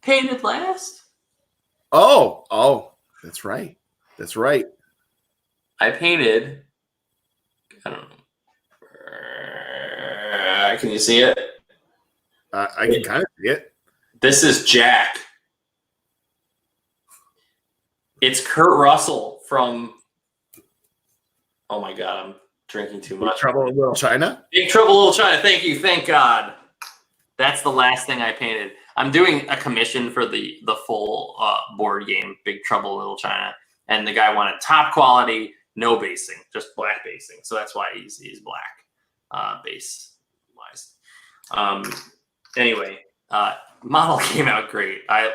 painted last. Oh, that's right. That's right. I painted. I don't know. Can you see it? I can kind of see it. This is Jack. It's Kurt Russell from. Oh my God, I'm drinking too much. Big Trouble in Little China? Big Trouble in Little China. Thank you. Thank God. That's the last thing I painted. I'm doing a commission for the full board game, Big Trouble in Little China. And the guy wanted top quality, no basing, just black basing. So that's why he's black base wise. Anyway, model came out great. I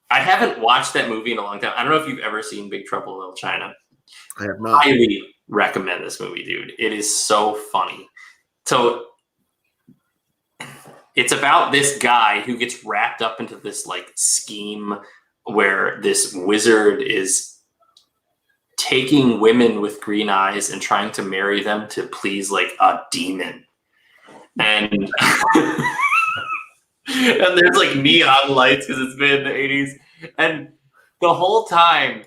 haven't watched that movie in a long time. I don't know if you've ever seen Big Trouble in Little China. I have not. Highly recommend this movie, dude. It is so funny. So it's about this guy who gets wrapped up into this like scheme where this wizard is taking women with green eyes and trying to marry them to please like a demon. And and there's like neon lights because it's been in the 80s. And the whole time,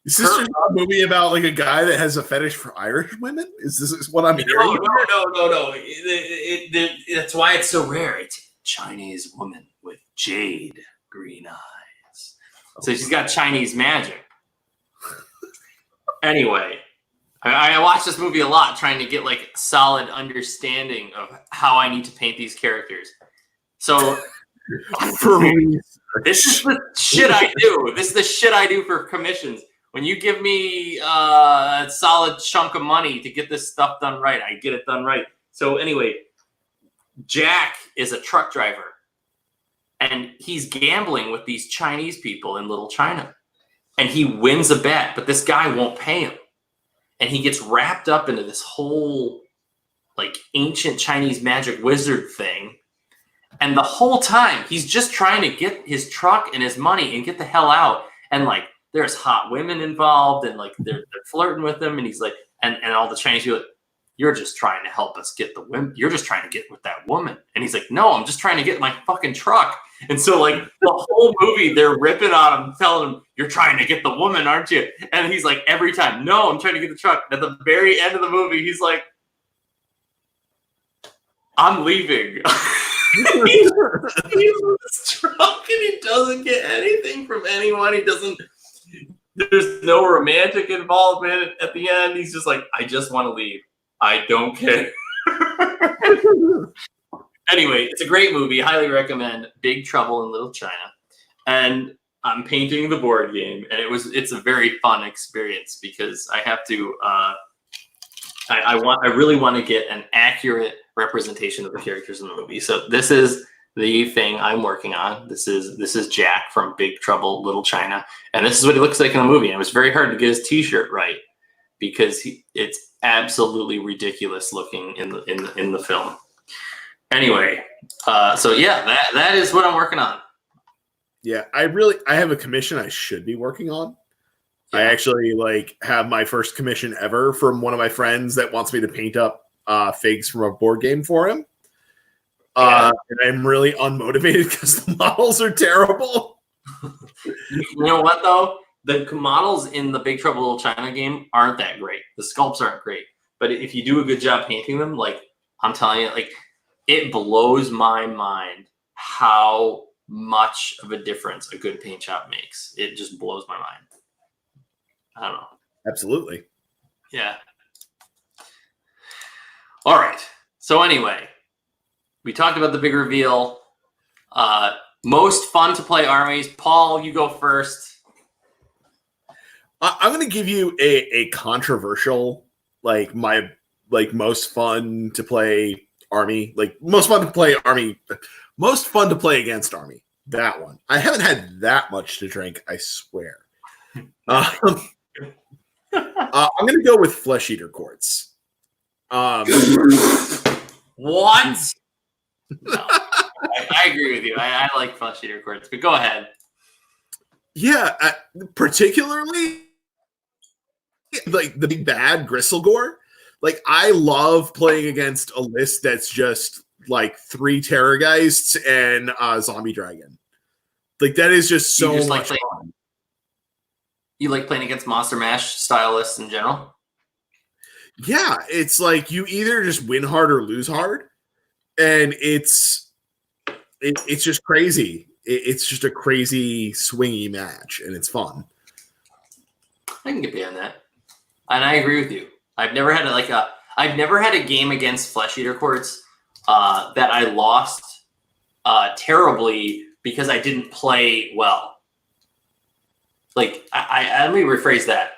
is this just a movie about like a guy that has a fetish for Irish women? Is this what I'm hearing? No. That's why it's so rare. It's a Chinese woman with jade green eyes. So she's got Chinese magic. Anyway, I watched this movie a lot trying to get like solid understanding of how I need to paint these characters. So For me, this is the shit I do. This is the shit I do for commissions. When you give me a solid chunk of money to get this stuff done right, I get it done right. So anyway, Jack is a truck driver, and he's gambling with these Chinese people in Little China. And he wins a bet, but this guy won't pay him. And he gets wrapped up into this whole like ancient Chinese magic wizard thing. And the whole time, he's just trying to get his truck and his money and get the hell out. And like, there's hot women involved, and like they're flirting with him, and he's like, and all the Chinese people, you're just trying to help us get the women. You're just trying to get with that woman. And he's like, no, I'm just trying to get my fucking truck. And so like the whole movie, they're ripping on him, telling him, you're trying to get the woman, aren't you? And he's like, every time, no, I'm trying to get the truck. And at the very end of the movie, he's like, I'm leaving. He's in this truck and he doesn't get anything from anyone. There's no romantic involvement at the end. He's just like, I just want to leave. I don't care. Anyway, it's a great movie. Highly recommend Big Trouble in Little China. And I'm painting the board game, and it's a very fun experience because I have to I really want to get an accurate representation of the characters in the movie. So this is the thing I'm working on. This is Jack from Big Trouble Little China, and this is what he looks like in the movie. And it was very hard to get his T-shirt right because it's absolutely ridiculous looking in the film. Anyway, so yeah, that is what I'm working on. Yeah, I have a commission I should be working on. Yeah. I actually have my first commission ever from one of my friends that wants me to paint up figs from a board game for him. And I'm really unmotivated because the models are terrible. You know what though? The models in the Big Trouble Little China game aren't that great. The sculpts aren't great, but if you do a good job painting them, like I'm telling you, like it blows my mind how much of a difference a good paint job makes. It just blows my mind. I don't know. Absolutely. Yeah. All right. So anyway, we talked about the big reveal. Most fun to play armies. Paul, you go first. I'm going to give you a controversial, my most fun to play army, most fun to play army, most fun to play against army. That one. I haven't had that much to drink, I swear. I'm going to go with Flesh Eater Courts. What? No, I agree with you. I like Flesh Eater Courts, but go ahead. Yeah, particularly the big bad Gristlegore. I love playing against a list that's just 3 Terrorgeists and a Zombie Dragon. That is just so much fun. You like playing against Monster Mash style lists in general? Yeah, it's you either just win hard or lose hard, and it's just crazy. It's just a crazy swingy match, and it's fun. I can get behind that, and I agree with you. I've never had a game against Flesh Eater Courts that I lost terribly because I didn't play well. Let me rephrase that.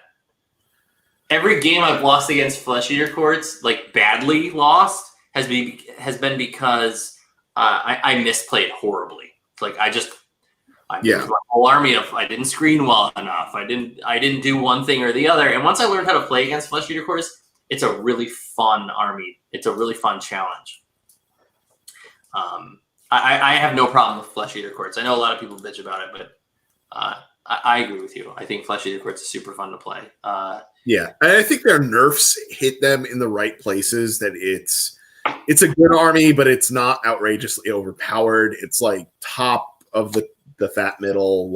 Every game I've lost against Flesh Eater Courts, badly lost, has been because I misplayed horribly. I my whole army I didn't screen well enough. I didn't do one thing or the other. And once I learned how to play against Flesh Eater Courts, it's a really fun army. It's a really fun challenge. I have no problem with Flesh Eater Courts. I know a lot of people bitch about it, but I agree with you. I think Flesh Eater Courts is super fun to play. Yeah, and I think their nerfs hit them in the right places. That it's a good army, but it's not outrageously overpowered. It's top of the fat middle.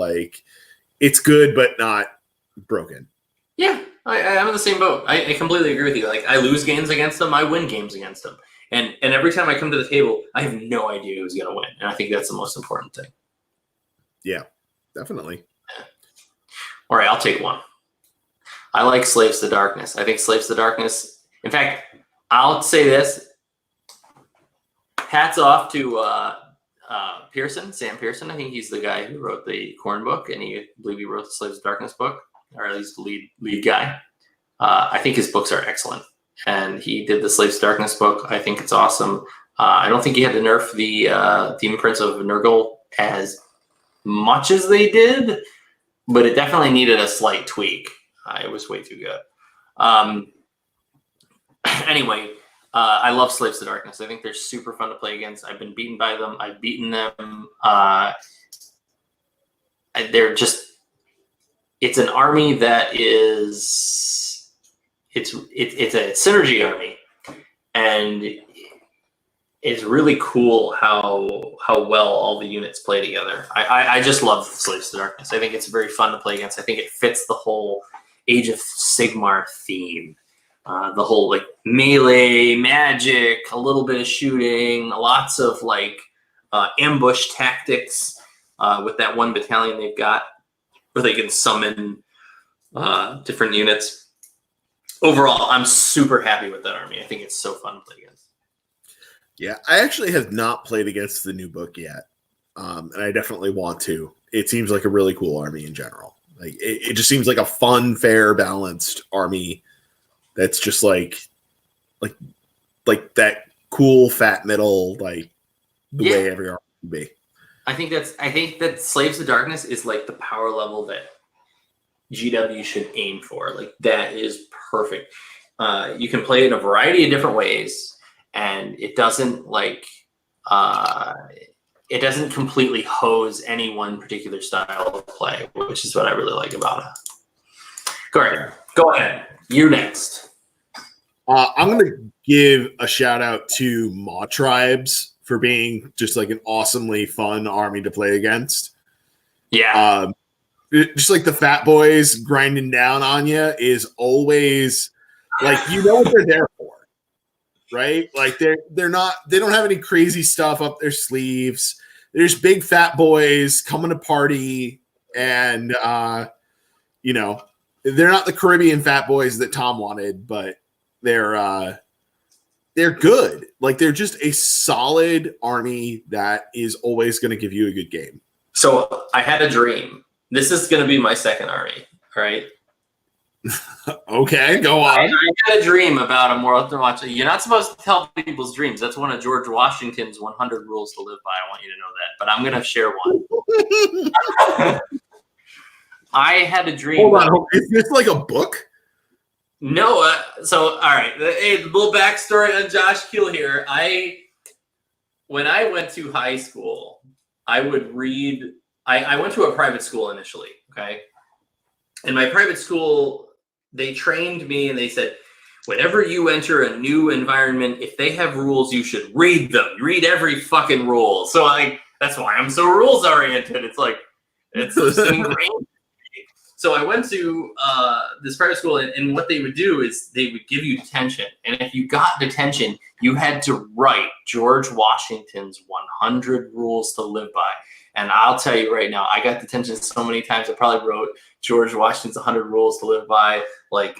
It's good, but not broken. Yeah, I'm in the same boat. I completely agree with you. I lose games against them. I win games against them. And every time I come to the table, I have no idea who's going to win. And I think that's the most important thing. Yeah, definitely. Yeah. All right, I'll take one. I like Slaves to Darkness. I think Slaves to Darkness, in fact, I'll say this. Hats off to Sam Pearson. I think he's the guy who wrote the Corn book, and I believe he wrote the Slaves to Darkness book, or at least the lead guy. I think his books are excellent. And he did the Slaves to Darkness book. I think it's awesome. I don't think he had to nerf the Demon Prince of Nurgle as much as they did, but it definitely needed a slight tweak. It was way too good. Anyway, I love Slaves to Darkness. I think they're super fun to play against. I've been beaten by them. I've beaten them. They're just. It's an army that is. It's a synergy army, and it's really cool how well all the units play together. I just love Slaves to Darkness. I think it's very fun to play against. I think it fits the whole Age of Sigmar theme. The whole like melee magic, a little bit of shooting, lots of like ambush tactics with that one battalion they've got where they can summon different units. Overall, I'm super happy with that army. I think it's so fun to play against. Yeah, I actually have not played against the new book yet, and I definitely want to. It seems like a really cool army in general. Like it just seems like a fun, fair, balanced army. That's just like that cool fat middle, like the way every army can be. I think that Slaves to Darkness is like the power level that GW should aim for. Like that is perfect. You can play it in a variety of different ways, and it doesn't it doesn't completely hose any one particular style of play, which is what I really like about it. Correct. Go ahead. You next. I'm going to give a shout out to Maw Tribes for being just like an awesomely fun army to play against. Yeah. Just like the fat boys grinding down on you is always like, you know what they're there for, right? Like they don't have any crazy stuff up their sleeves. There's big fat boys coming to party, and you know, they're not the Caribbean fat boys that Tom wanted, but they're good. Like they're just a solid army that is always going to give you a good game. So I had a dream. This is going to be my second army. All right. Okay, go on. I had a dream about a more watch. You're not supposed to tell people's dreams. That's one of George Washington's 100 rules to live by. I want you to know that. But I'm going to share one. I had a dream. Hold on. Is this like a book? No. So, all right. Hey, a little backstory on Josh Keel here. When I went to high school, I would read. I went to a private school initially. Okay. In my private school, they trained me and they said, whenever you enter a new environment, if they have rules, you should read them. Read every fucking rule. So that's why I'm so rules oriented. It's like, it's just ingrained. So I went to this private school, and what they would do is they would give you detention. And if you got detention, you had to write George Washington's 100 rules to live by. And I'll tell you right now, I got detention so many times. I probably wrote George Washington's 100 rules to live by, like,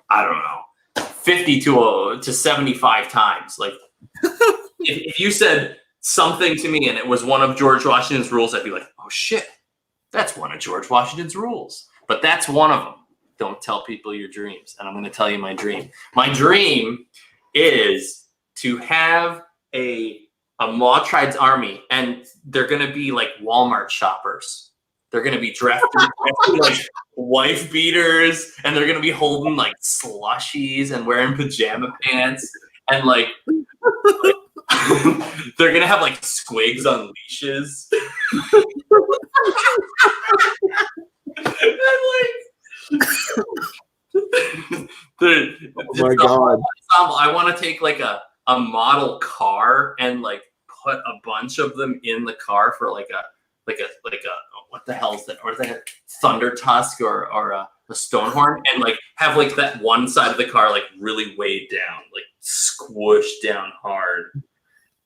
I don't know, 50 to 75 times. Like, if you said something to me and it was one of George Washington's rules, I'd be like, oh shit, that's one of George Washington's rules. But that's one of them. Don't tell people your dreams. And I'm going to tell you my dream. My dream is to have a Maw Tribes army, and they're going to be like Walmart shoppers. They're going to be dressed like wife beaters, and they're going to be holding like slushies and wearing pajama pants, and like they're going to have like squigs on leashes. And like, oh my god! I want to take like a model car and like put a bunch of them in the car for like a what the hell is that? Or is that thunder tusk or a stonehorn, and like have like that one side of the car like really weighed down, like squished down hard,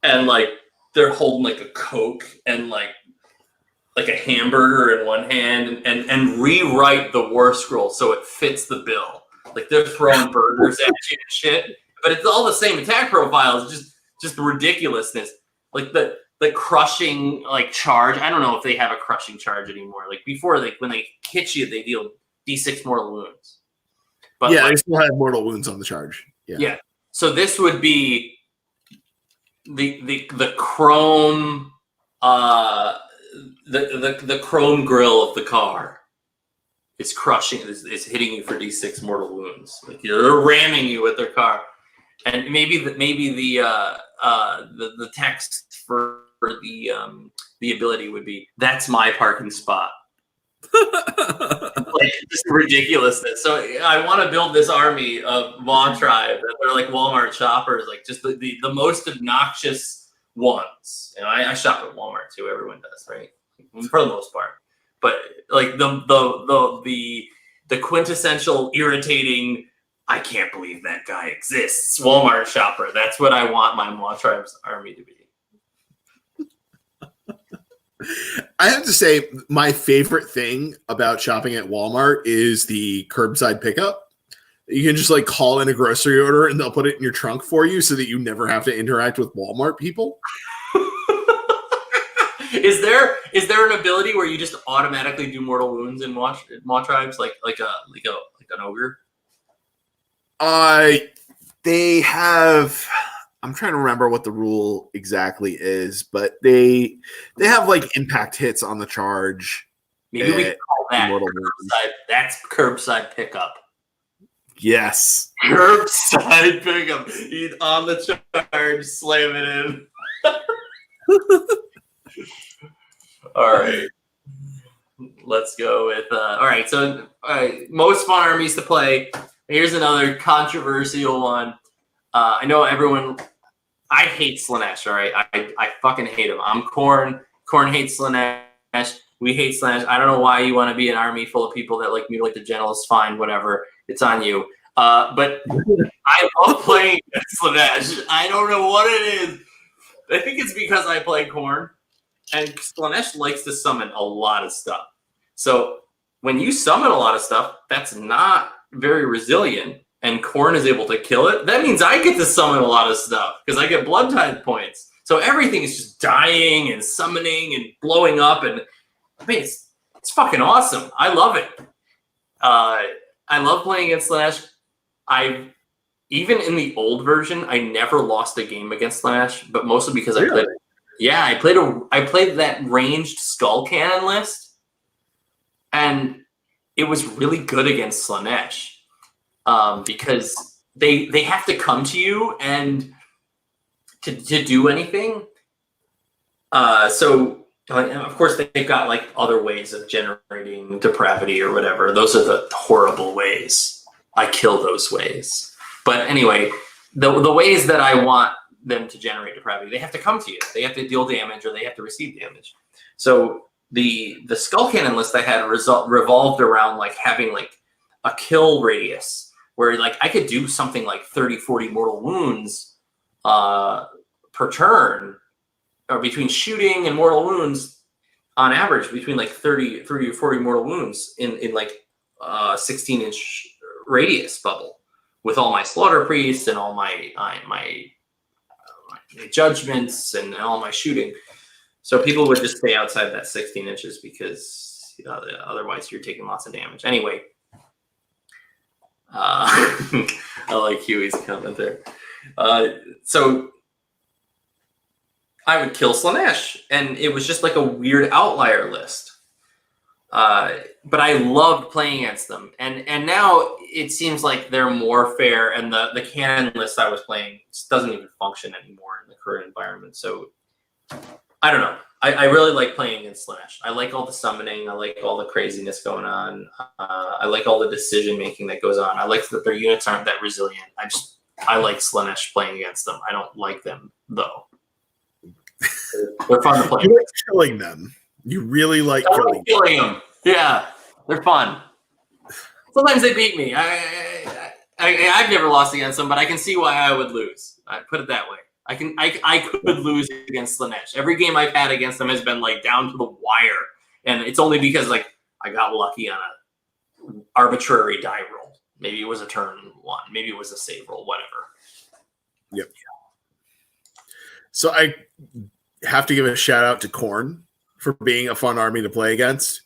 and like they're holding like a Coke and like a hamburger in one hand, and rewrite the war scroll so it fits the bill. Like they're throwing burgers at you and shit, but it's all the same attack profiles. Just the ridiculousness, like the crushing like charge. I don't know if they have a crushing charge anymore. Like before, like when they hit you, they deal D6 mortal wounds. But yeah, like, they still have mortal wounds on the charge. Yeah. So this would be the chrome. The chrome grill of the car is crushing, is hitting you for D6 mortal wounds. Like they're ramming you with their car, And maybe the text for the ability would be, "That's my parking spot." Like just ridiculousness. So I want to build this army of Maw Tribe that they're like Walmart shoppers, like just the most obnoxious ones. You know, I shop at Walmart too. Everyone does, right? For the most part. But like the quintessential irritating, I can't believe that guy exists, Walmart shopper. That's what I want my Maw Tribe's army to be. I have to say, my favorite thing about shopping at Walmart is the curbside pickup. You can just like call in a grocery order and they'll put it in your trunk for you so that you never have to interact with Walmart people. Is there an ability where you just automatically do mortal wounds in Maw Tribes like an ogre? They have. I'm trying to remember what the rule exactly is, but they have like impact hits on the charge. Maybe we can call that curbside. That's curbside pickup. Yes, curbside pickup. He's on the charge, slam it in. All right, let's go with. All right, so most fun armies to play. Here's another controversial one. I know everyone. I hate Slaanesh, all right? I fucking hate him. I'm Khorne. Khorne hates Slaanesh. We hate Slaanesh. I don't know why you want to be an army full of people that like mutilate the generals. Fine, whatever. It's on you. But I love playing Slaanesh. I don't know what it is. I think it's because I play Khorne. And Slaanesh likes to summon a lot of stuff. So when you summon a lot of stuff, that's not very resilient. And Khorne is able to kill it, that means I get to summon a lot of stuff because I get blood tithe points. So everything is just dying and summoning and blowing up, and I mean it's fucking awesome. I love it. I love playing against Slaanesh. Even in the old version, I never lost a game against Slaanesh, but mostly because I played. Yeah, I played that ranged skull cannon list, and it was really good against Slaanesh. Because they have to come to you and to do anything. So of course they've got like other ways of generating depravity or whatever. Those are the horrible ways. I kill those ways. But anyway, the ways that I want them to generate depravity, they have to come to you. They have to deal damage or they have to receive damage. So the skull cannon list I had revolved around like having like a kill radius. Where like I could do something like 30, 40 mortal wounds per turn, or between shooting and mortal wounds, on average between like 30 or 40 mortal wounds in like 16-inch radius bubble with all my slaughter priests and all my judgments and all my shooting. So people would just stay outside that 16 inches because otherwise you're taking lots of damage. Anyway. I like Huey's comment there. So I would kill Slaanesh, and it was just like a weird outlier list. But I loved playing against them, and now it seems like they're more fair. And the cannon list I was playing just doesn't even function anymore in the current environment. So I don't know. I really like playing against Slaanesh. I like all the summoning. I like all the craziness going on. I like all the decision making that goes on. I like that their units aren't that resilient. I like Slaanesh playing against them. I don't like them though. They're fun to play. You like killing them. You really like killing them. Yeah, they're fun. Sometimes they beat me. I've never lost against them, but I can see why I would lose. I put it that way. I could lose against Slaanesh. Every game I've had against them has been like down to the wire, and it's only because like I got lucky on a arbitrary die roll. Maybe it was a turn one. Maybe it was a save roll. Whatever. Yep. So I have to give a shout out to Khorne for being a fun army to play against.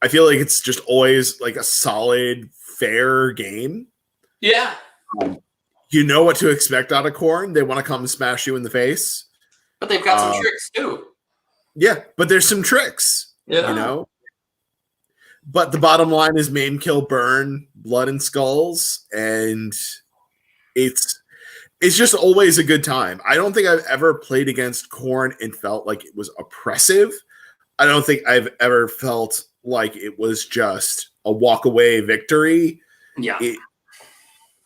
I feel like it's just always like a solid, fair game. Yeah. You know what to expect out of Khorne. They want to come and smash you in the face. But they've got some tricks too. Yeah, but there's some tricks. Yeah. You know? But the bottom line is maim, kill, burn, blood and skulls. And it's just always a good time. I don't think I've ever played against Khorne and felt like it was oppressive. I don't think I've ever felt like it was just a walk away victory. Yeah.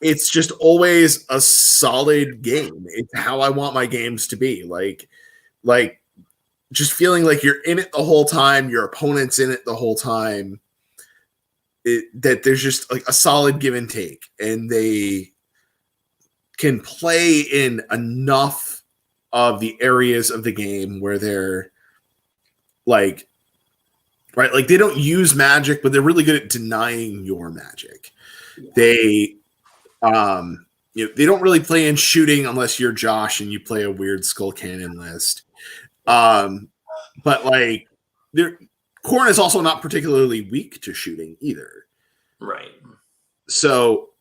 It's just always a solid game. It's how I want my games to be. Like just feeling like you're in it the whole time, your opponent's in it the whole time. That there's just like a solid give and take, and they can play in enough of the areas of the game where they're like, right, like they don't use magic, but they're really good at denying your magic. Yeah. They they don't really play in shooting unless you're Josh and you play a weird skull cannon list. But like Khorne is also not particularly weak to shooting either. Right. So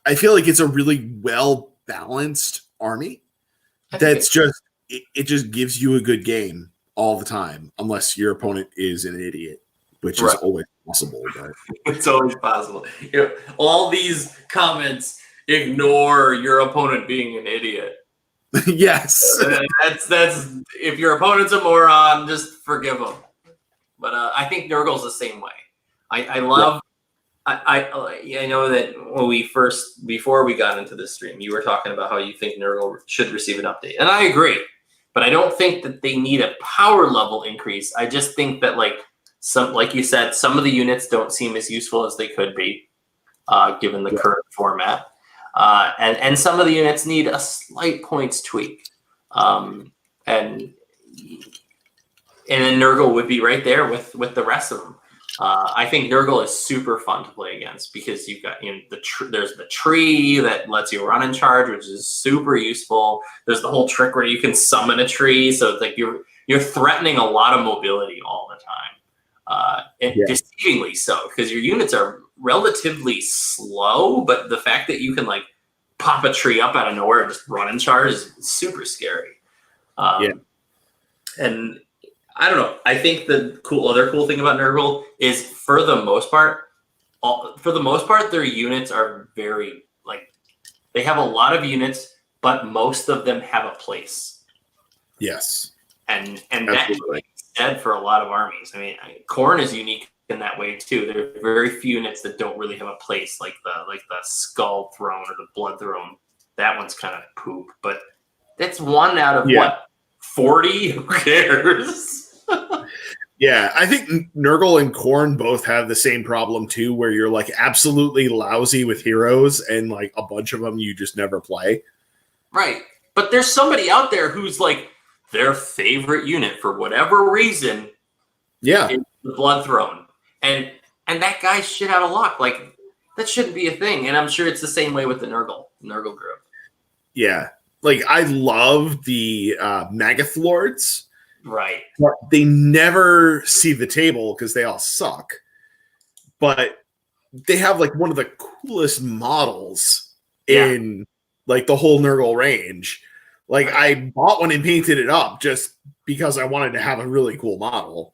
I feel like it's a really well balanced army that's just it just gives you a good game all the time, unless your opponent is an idiot, which is always possible. But it's always possible. All these comments ignore your opponent being an idiot. Yes, that's if your opponent's a moron, just forgive them. But I think Nurgle's the same way. I love. Yeah. I know that before we got into this stream, you were talking about how you think Nurgle should receive an update, and I agree. But I don't think that they need a power level increase. I just think that like you said, some of the units don't seem as useful as they could be, given the current format, and some of the units need a slight points tweak, and then Nurgle would be right there with the rest of them. I think Nurgle is super fun to play against because you've got there's the tree that lets you run and charge, which is super useful. There's the whole trick where you can summon a tree, so it's like you're threatening a lot of mobility all the time, and deceivingly so because your units are relatively slow. But the fact that you can like pop a tree up out of nowhere and just run and charge is super scary. And I don't know. I think the other cool thing about Nurgle is for the most part, their units are very like they have a lot of units, but most of them have a place. Yes, and that is said for a lot of armies. I mean, Khorne is unique in that way too. There are very few units that don't really have a place, like the Skull Throne or the Blood Throne. That one's kind of poop, but that's one out of what 40. Who cares? Yeah, I think Nurgle and Khorne both have the same problem too, where you're like absolutely lousy with heroes and like a bunch of them you just never play. Right. But there's somebody out there who's like their favorite unit for whatever reason. Yeah. Is the Blood Throne. And that guy's shit out of luck. Like that shouldn't be a thing. And I'm sure it's the same way with the Nurgle group. Yeah. Like I love the Magath Lords. Right. But they never see the table because they all suck. But they have like one of the coolest models in like the whole Nurgle range. Like I bought one and painted it up just because I wanted to have a really cool model.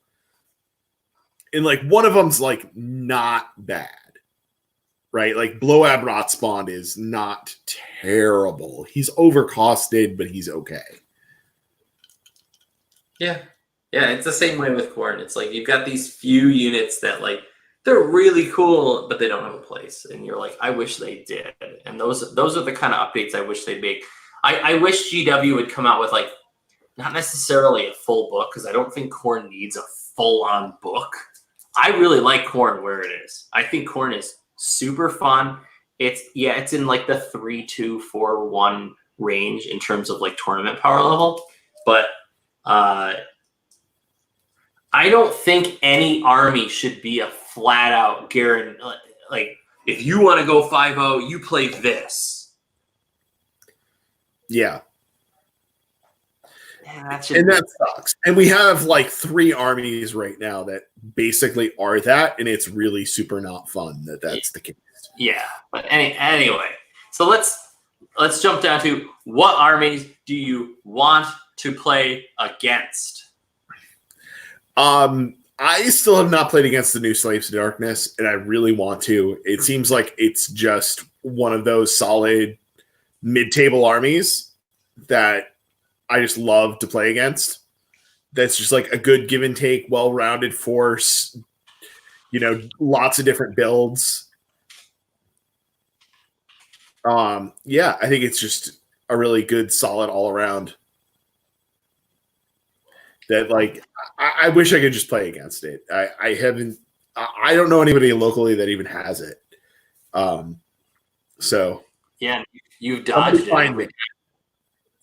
And like one of them's like not bad. Right? Like Bloab Rotspawn is not terrible. He's overcosted, but he's okay. Yeah, it's the same way with Khorne. It's like you've got these few units that like they're really cool, but they don't have a place, and you're like, I wish they did. And those are the kind of updates I wish they'd make. I wish GW would come out with like not necessarily a full book because I don't think Khorne needs a full-on book. I really like Khorne where it is. I think Khorne is super fun. It's in like the 3-2-4-1 range in terms of like tournament power level, but I don't think any army should be a flat out guarantee. Like, if you want to go 5-0, you play this. Yeah. That sucks. And we have like 3 armies right now that basically are that, and it's really super not fun that's the case. Yeah, but anyway, so let's jump down to what armies do you want to play against? I still have not played against the new Slaves to Darkness, and I really want to. It seems like it's just one of those solid mid-table armies that I just love to play against. That's just like a good give and take, well-rounded force, lots of different builds. Yeah, I think it's just a really good, solid all around. That like, I wish I could just play against it. I haven't. I don't know anybody locally that even has it. So yeah, you've dodged it.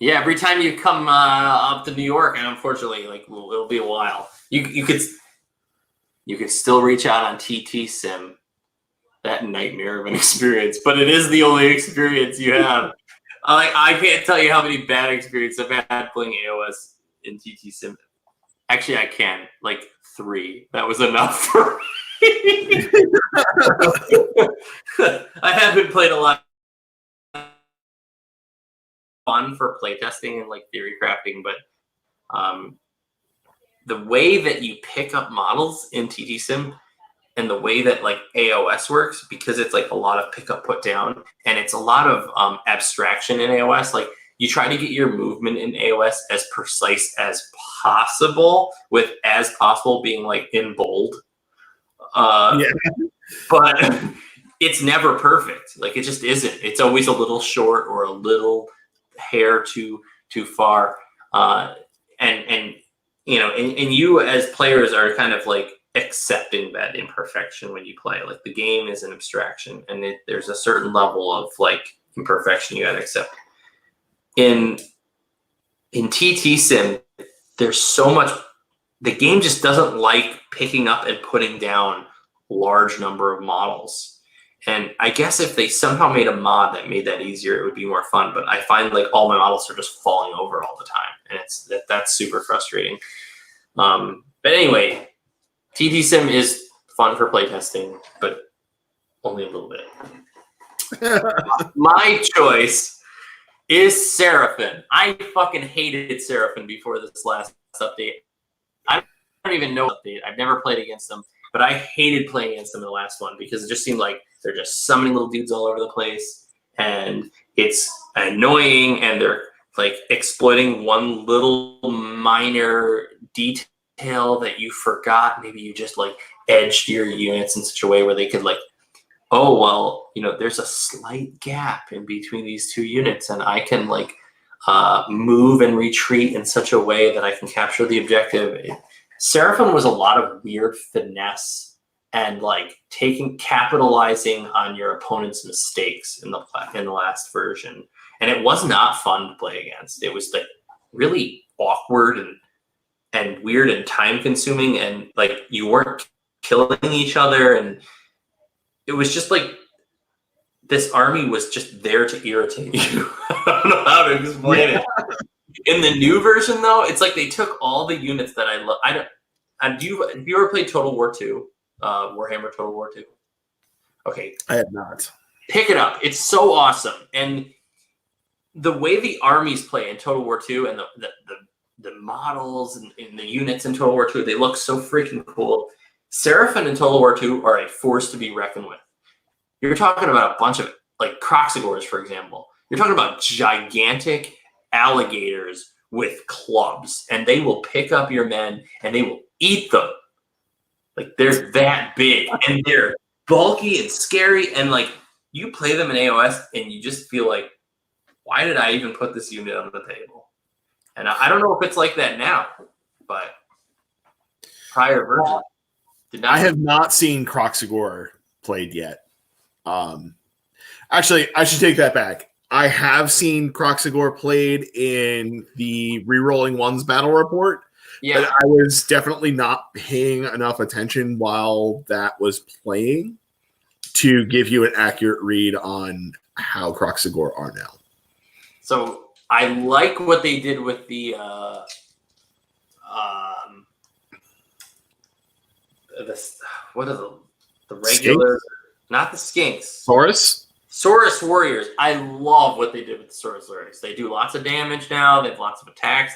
Yeah, every time you come up to New York, and unfortunately, like it'll be a while. You could still reach out on TT Sim. That nightmare of an experience, but it is the only experience you have. I can't tell you how many bad experiences I've had playing AOS in TT Sim. Actually, I can. Like 3. That was enough for me. I haven't played a lot of fun for playtesting and like theory crafting, but the way that you pick up models in TT Sim and the way that like AOS works, because it's like a lot of pick up, put down, and it's a lot of abstraction in AOS. Like you try to get your movement in AOS as precise as possible, with as possible being like in bold. But it's never perfect. Like it just isn't. It's always a little short or a little hair too far. And you as players are kind of like accepting that imperfection when you play. Like the game is an abstraction, and there's a certain level of like imperfection you gotta accept. In TT Sim, there's so much. The game just doesn't like picking up and putting down large number of models. And I guess if they somehow made a mod that made that easier, it would be more fun. But I find like all my models are just falling over all the time, and that's super frustrating. But anyway, TT Sim is fun for playtesting, but only a little bit. My choice is Seraphon. I fucking hated Seraphon before this last update. I don't even know update. I've never played against them, but I hated playing against them in the last one because it just seemed like they're just summoning little dudes all over the place, and it's annoying, and they're like exploiting one little minor detail that you forgot. Maybe you just like edged your units in such a way where they could like, oh, well, there's a slight gap in between these two units, and I can like move and retreat in such a way that I can capture the objective. Seraphon was a lot of weird finesse and like capitalizing on your opponent's mistakes in the last version, and it was not fun to play against. It was like really awkward and weird and time consuming, and like you weren't killing each other, and it was just like this army was just there to irritate you. I don't know how to explain it. In the new version, though, it's like they took all the units that I love. Have you ever played Total War 2? Warhammer Total War 2? Okay. I have not. Pick it up. It's so awesome. And the way the armies play in Total War 2 and the models and the units in Total War 2, they look so freaking cool. Seraphon and Total War 2 are a force to be reckoned with. You're talking about a bunch of, like, Croxigors, for example. You're talking about gigantic alligators with clubs, and they will pick up your men, and they will eat them. Like, they're that big, and they're bulky and scary, and, like, you play them in AOS, and you just feel like, why did I even put this unit on the table? And I don't know if it's like that now, but prior version did not. I have not seen Croxigor played yet. Actually, I should take that back. I have seen Croxigor played in the Rerolling Ones battle report. Yeah, but I was definitely not paying enough attention while that was playing to give you an accurate read on how Croxigor are now. So I like what they did with the what are the regular, Skinks? Not the Skinks. Saurus Warriors. I love what they did with the Saurus Warriors. They do lots of damage now. They have lots of attacks.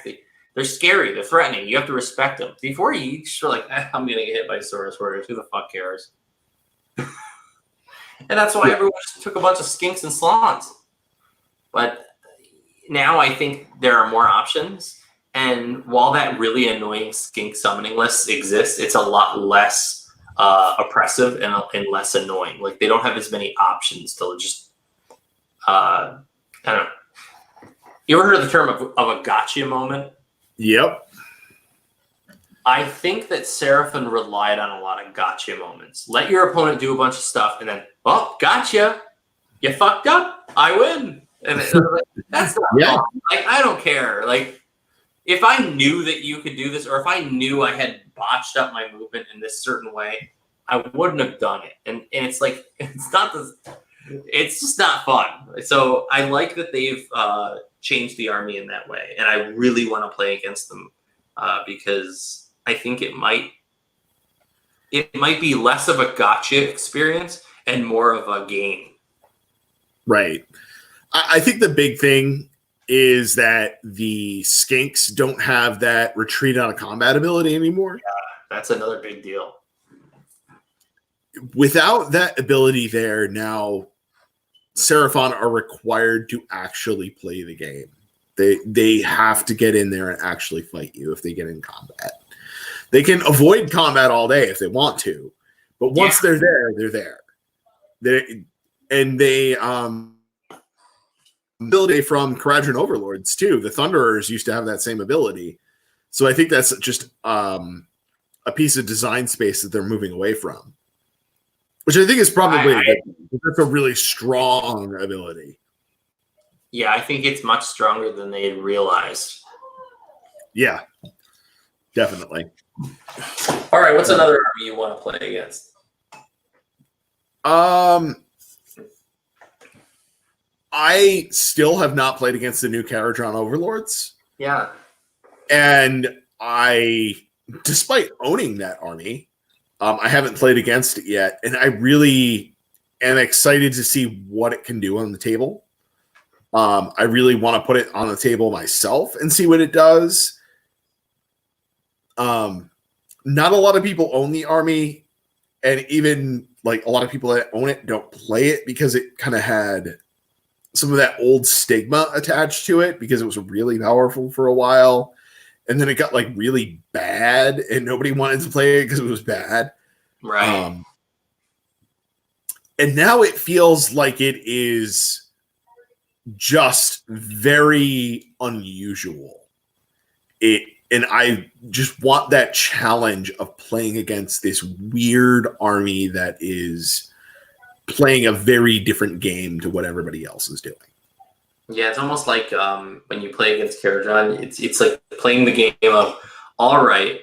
They're scary. They're threatening. You have to respect them. Before you just feel like, I'm going to get hit by Saurus Warriors. Who the fuck cares? And that's why everyone just took a bunch of Skinks and Slons. But now I think there are more options. And while that really annoying skink summoning list exists, it's a lot less oppressive and less annoying. Like they don't have as many options to just I don't know. You ever heard of the term of a gotcha moment? Yep. I think that Seraphon relied on a lot of gotcha moments. Let your opponent do a bunch of stuff, and then, oh, gotcha. You fucked up. I win. And that's not fun. Like, I don't care. Like, if I knew that you could do this, or if I knew I had botched up my movement in this certain way, I wouldn't have done it. And it's like, it's just not fun. So I like that they've changed the army in that way. And I really want to play against them because I think it might be less of a gotcha experience and more of a game. Right. I think the big thing is that the skinks don't have that retreat out of combat ability anymore. Yeah, that's another big deal. Without that ability there, now Seraphon are required to actually play the game. They have to get in there and actually fight you if they get in combat. They can avoid combat all day if they want to, but once they're there, they're there. They ability from Kharadron Overlords too. The Thunderers used to have that same ability, so I think that's just a piece of design space that they're moving away from, which I think is probably that's a really strong ability. Yeah, I think it's much stronger than they had realized. Yeah, definitely. All right, what's another army you want to play against? I still have not played against the new Kharadron Overlords. Yeah. And despite owning that army, I haven't played against it yet. And I really am excited to see what it can do on the table. I really want to put it on the table myself and see what it does. Not a lot of people own the army, and even like a lot of people that own it don't play it because it kind of had some of that old stigma attached to it because it was really powerful for a while. And then it got like really bad and nobody wanted to play it because it was bad. Right. And now it feels like it is just very unusual. And I just want that challenge of playing against this weird army that is playing a very different game to what everybody else is doing. Yeah, it's almost like when you play against Kharadron, it's like playing the game of, all right,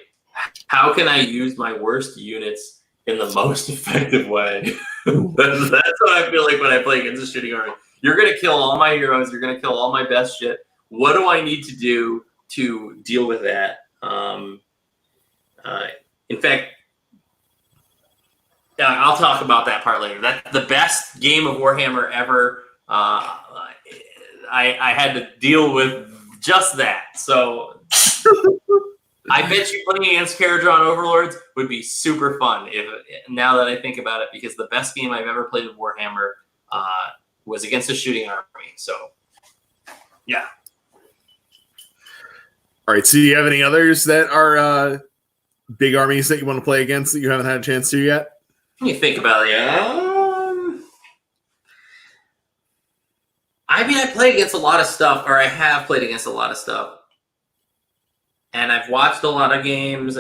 how can I use my worst units in the most effective way? That's what I feel like when I play against a shitty army. You're going to kill all my heroes. You're going to kill all my best shit. What do I need to do to deal with that? In fact, I'll talk about that part later. That's the best game of Warhammer ever. I had to deal with just that. So I bet you playing against Kharadron Overlords would be super fun. Now that I think about it, because the best game I've ever played with Warhammer was against a shooting army. So, yeah. All right. So, do you have any others that are big armies that you want to play against that you haven't had a chance to yet? Let me think about it. I mean, I play against a lot of stuff, or I have played against a lot of stuff. And I've watched a lot of games.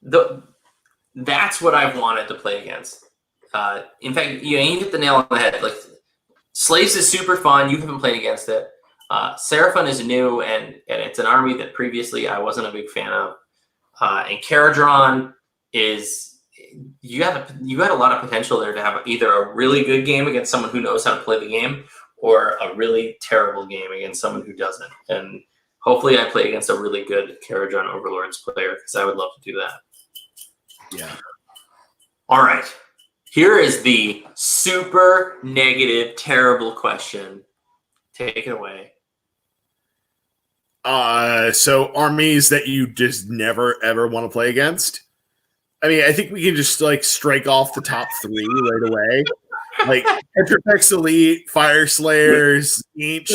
That's what I've wanted to play against. In fact, you hit the nail on the head. Like, Slaves is super fun. You haven't played against it. Seraphon is new, and it's an army that previously I wasn't a big fan of. And Kharadron is you had a lot of potential there to have either a really good game against someone who knows how to play the game, or a really terrible game against someone who doesn't. And hopefully, I play against a really good Kharadron Overlords player because I would love to do that. Yeah. All right. Here is the super negative, terrible question. Take it away. So armies that you just never ever want to play against. I mean, I think we can just like strike off the top 3 right away. Like Petrifex Elite, Fire Slayers, each.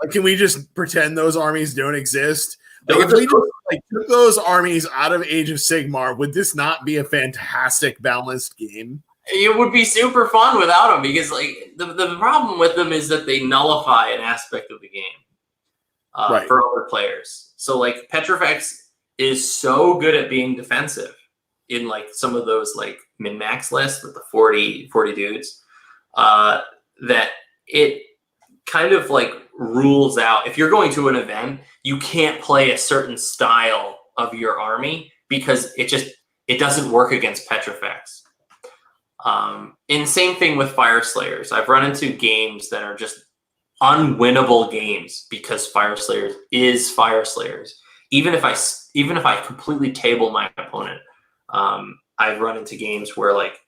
Like, can we just pretend those armies don't exist? Like, if we just took those armies out of Age of Sigmar, would this not be a fantastic balanced game? It would be super fun without them, because like the problem with them is that they nullify an aspect of the game for other players. So like Petrifex is so good at being defensive in like some of those like min-max lists with the 40 dudes that it kind of like rules out. If you're going to an event, you can't play a certain style of your army because it doesn't work against Petrifex. And same thing with Fire Slayers. I've run into games that are just unwinnable games because Fire Slayers is Fire Slayers. Even if I completely table my opponent, I've run into games where like,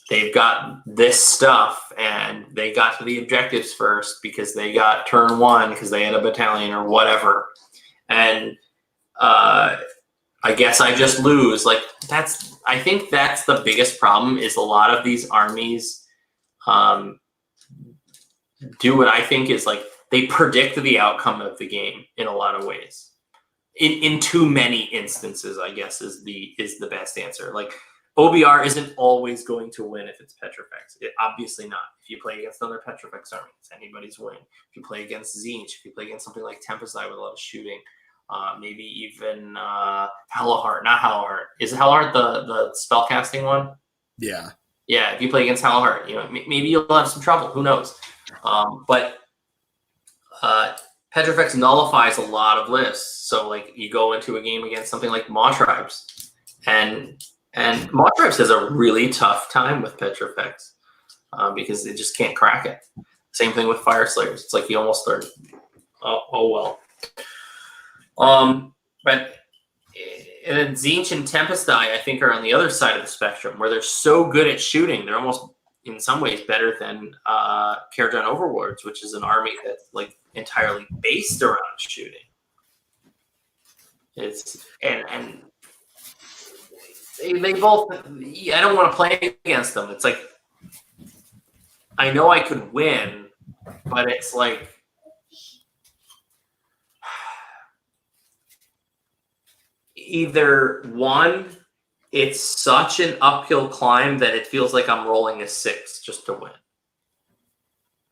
they've got this stuff and they got to the objectives first because they got turn one because they had a battalion or whatever, and I guess I just lose. Like I think that's the biggest problem, is a lot of these armies do what I think is like they predict the outcome of the game in a lot of ways. In too many instances, I guess is the best answer. Like OBR isn't always going to win if it's Petrifex. Obviously not. If you play against other Petrifex armies, anybody's win. If you play against Tzeentch, if you play against something like Tempest Eye with a lot of shooting, maybe even Hellheart. Not Hellheart. Is Hellheart the spellcasting one? Yeah. Yeah, if you play against Hellheart, maybe you'll have some trouble. Who knows? But Petrifex nullifies a lot of lists. So like you go into a game against something like Maw Tribes, and Maw Tribes has a really tough time with Petrifex because they just can't crack it. Same thing with Fire Slayers. It's like you almost start, oh well. But and then Tzeentch and Tempest Eye, I think, are on the other side of the spectrum, where they're so good at shooting. They're almost, in some ways, better than Karajan Overlords, which is an army that's like entirely based around shooting. And they both. I don't want to play against them. It's like I know I could win, but it's like. Either one, it's such an uphill climb that it feels like I'm rolling a 6 just to win.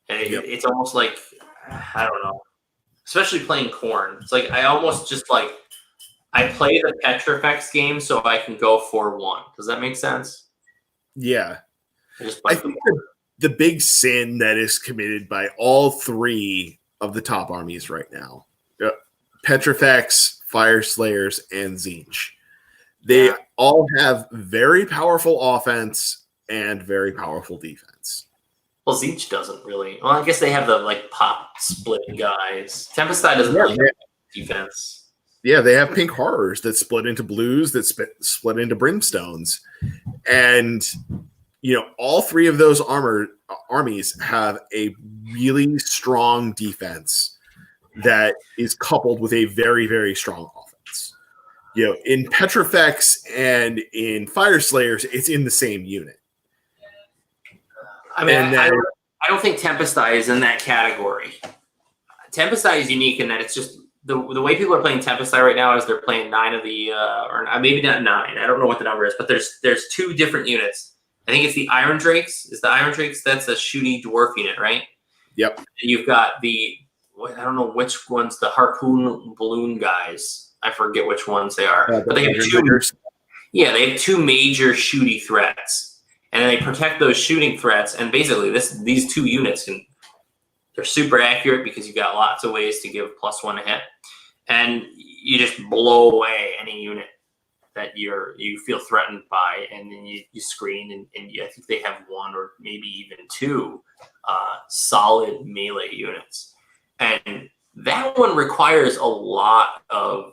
And it's almost like, I don't know, especially playing Khorne. It's like I almost just like, I play the Petrifex game so I can go 4-1. Does that make sense? Yeah. I think the big sin that is committed by all three of the top armies right now, Petrifex, Fire Slayers, and Tzeentch. They all have very powerful offense and very powerful defense. Well, Tzeentch doesn't really. Well, I guess they have the like pop split guys. Tempest Eye doesn't really have defense. Yeah, they have pink horrors that split into blues, that split into brimstones. And, all three of those armies have a really strong defense that is coupled with a very, very strong offense. In Petrifex and in Fire Slayers, it's in the same unit. I mean, I don't think Tempest Eye is in that category. Tempest Eye is unique in that it's just the way people are playing Tempest Eye right now is they're playing 9 of the, or maybe not 9. I don't know what the number is, but there's 2 different units. I think it's the Iron Drakes. Is the Iron Drakes? That's a shooty dwarf unit, right? Yep. And you've got I don't know which ones, the harpoon balloon guys. I forget which ones they are. But they have 2. Yeah, they have 2 major shooty threats, and they protect those shooting threats. And basically, these 2 units they're super accurate because you got lots of ways to give +1 a hit, and you just blow away any unit that you feel threatened by, and then you screen, and I think they have 1 or maybe even 2 solid melee units. And that one requires a lot of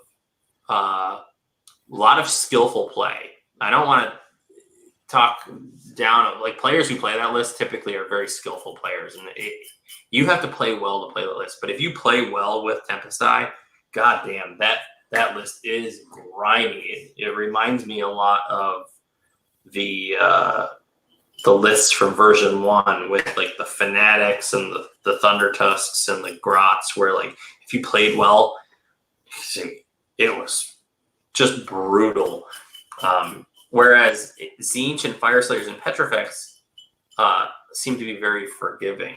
skillful play. I don't want to talk down. Like players who play that list typically are very skillful players, and you have to play well to play the list. But if you play well with Tempest Eye, goddamn, that list is grimy. It reminds me a lot of the the lists from version 1 with like the Fanatics and the Thunder Tusks and the Grots, where like if you played well, it was just brutal. Whereas Tzeentch and Fire Slayers and Petrifex seem to be very forgiving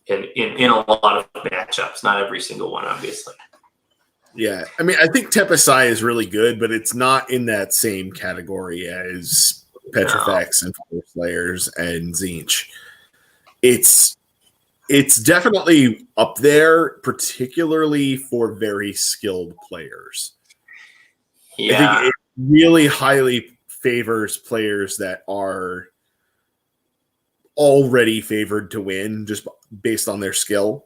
in a lot of matchups. Not every single one, obviously. Yeah, I mean, I think Tepesai is really good, but it's not in that same category as Petrifex and Fire Slayers and Tzeentch. It's definitely up there, particularly for very skilled players. Yeah. I think it really highly favors players that are already favored to win just based on their skill.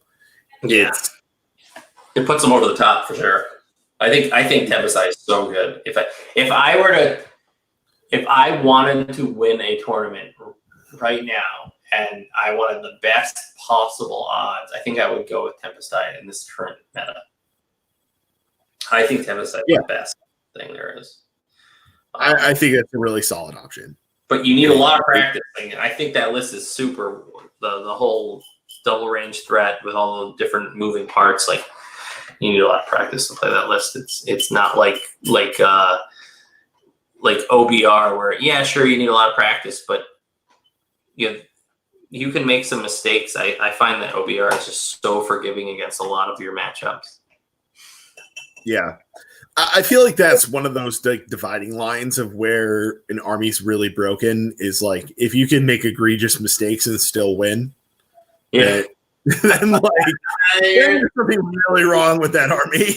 Yeah. It puts them over the top for sure. I think Tepesai is so good. If I wanted to win a tournament right now and I wanted the best possible odds, I think I would go with Tepesai in this current meta. I think Tepesai is the best thing there is. I think it's a really solid option. But you need a lot of practice. I think that list is super. The whole double range threat with all the different moving parts, like you need a lot of practice to play that list. It's not like OBR where sure you need a lot of practice, but you can make some mistakes. I find that OBR is just so forgiving against a lot of your matchups. Yeah. I feel like that's one of those like dividing lines of where an army's really broken is like if you can make egregious mistakes and still win. Yeah. Then like there's something really wrong with that army.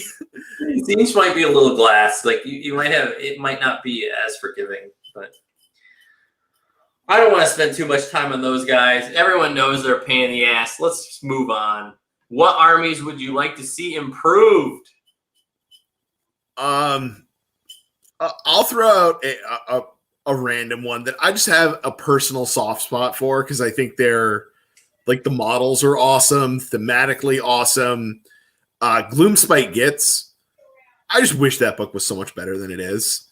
Tzeentch might be a little glass. Like you might have, it might not be as forgiving, but I don't want to spend too much time on those guys. Everyone knows they're a pain in the ass. Let's just move on. What armies would you like to see improved? I'll throw out a random one that I just have a personal soft spot for because I think they're like the models are awesome, thematically awesome. Gloomspite Gits. I just wish that book was so much better than it is.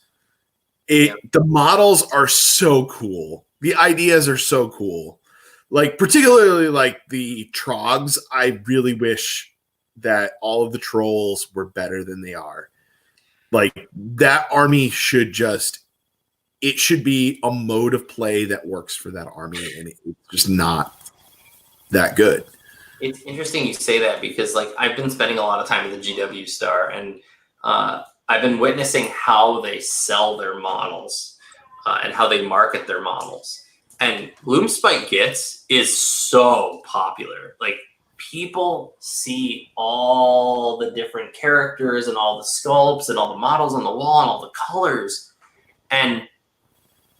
The models are so cool. The ideas are so cool. Like particularly like the Trogs, I really wish that all of the trolls were better than they are. Like that army should be a mode of play that works for that army, and it's just not that good. It's interesting you say that because like I've been spending a lot of time in the GW Star, and I've been witnessing how they sell their models and how they market their models. And Gloomspite Gits is so popular. Like people see all the different characters and all the sculpts and all the models on the wall and all the colors, and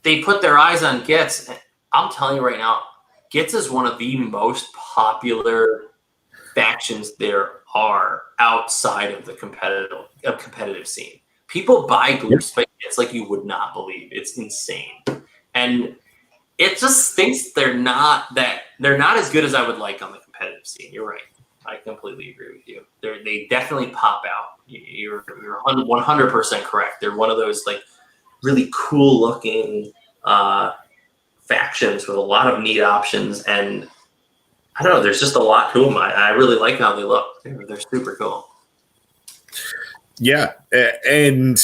they put their eyes on Gits. I'm telling you right now, Gits is one of the most popular factions there are outside of the competitive scene. People buy Gloomspite Gits like you would not believe. It's insane, and it just thinks they're not as good as I would like on the competitive scene. You're right. I completely agree with you. They definitely pop out. You're 100% correct. They're one of those like really cool looking factions with a lot of neat options, and I don't know. There's just a lot to them. I really like how they look. They're super cool. Yeah, and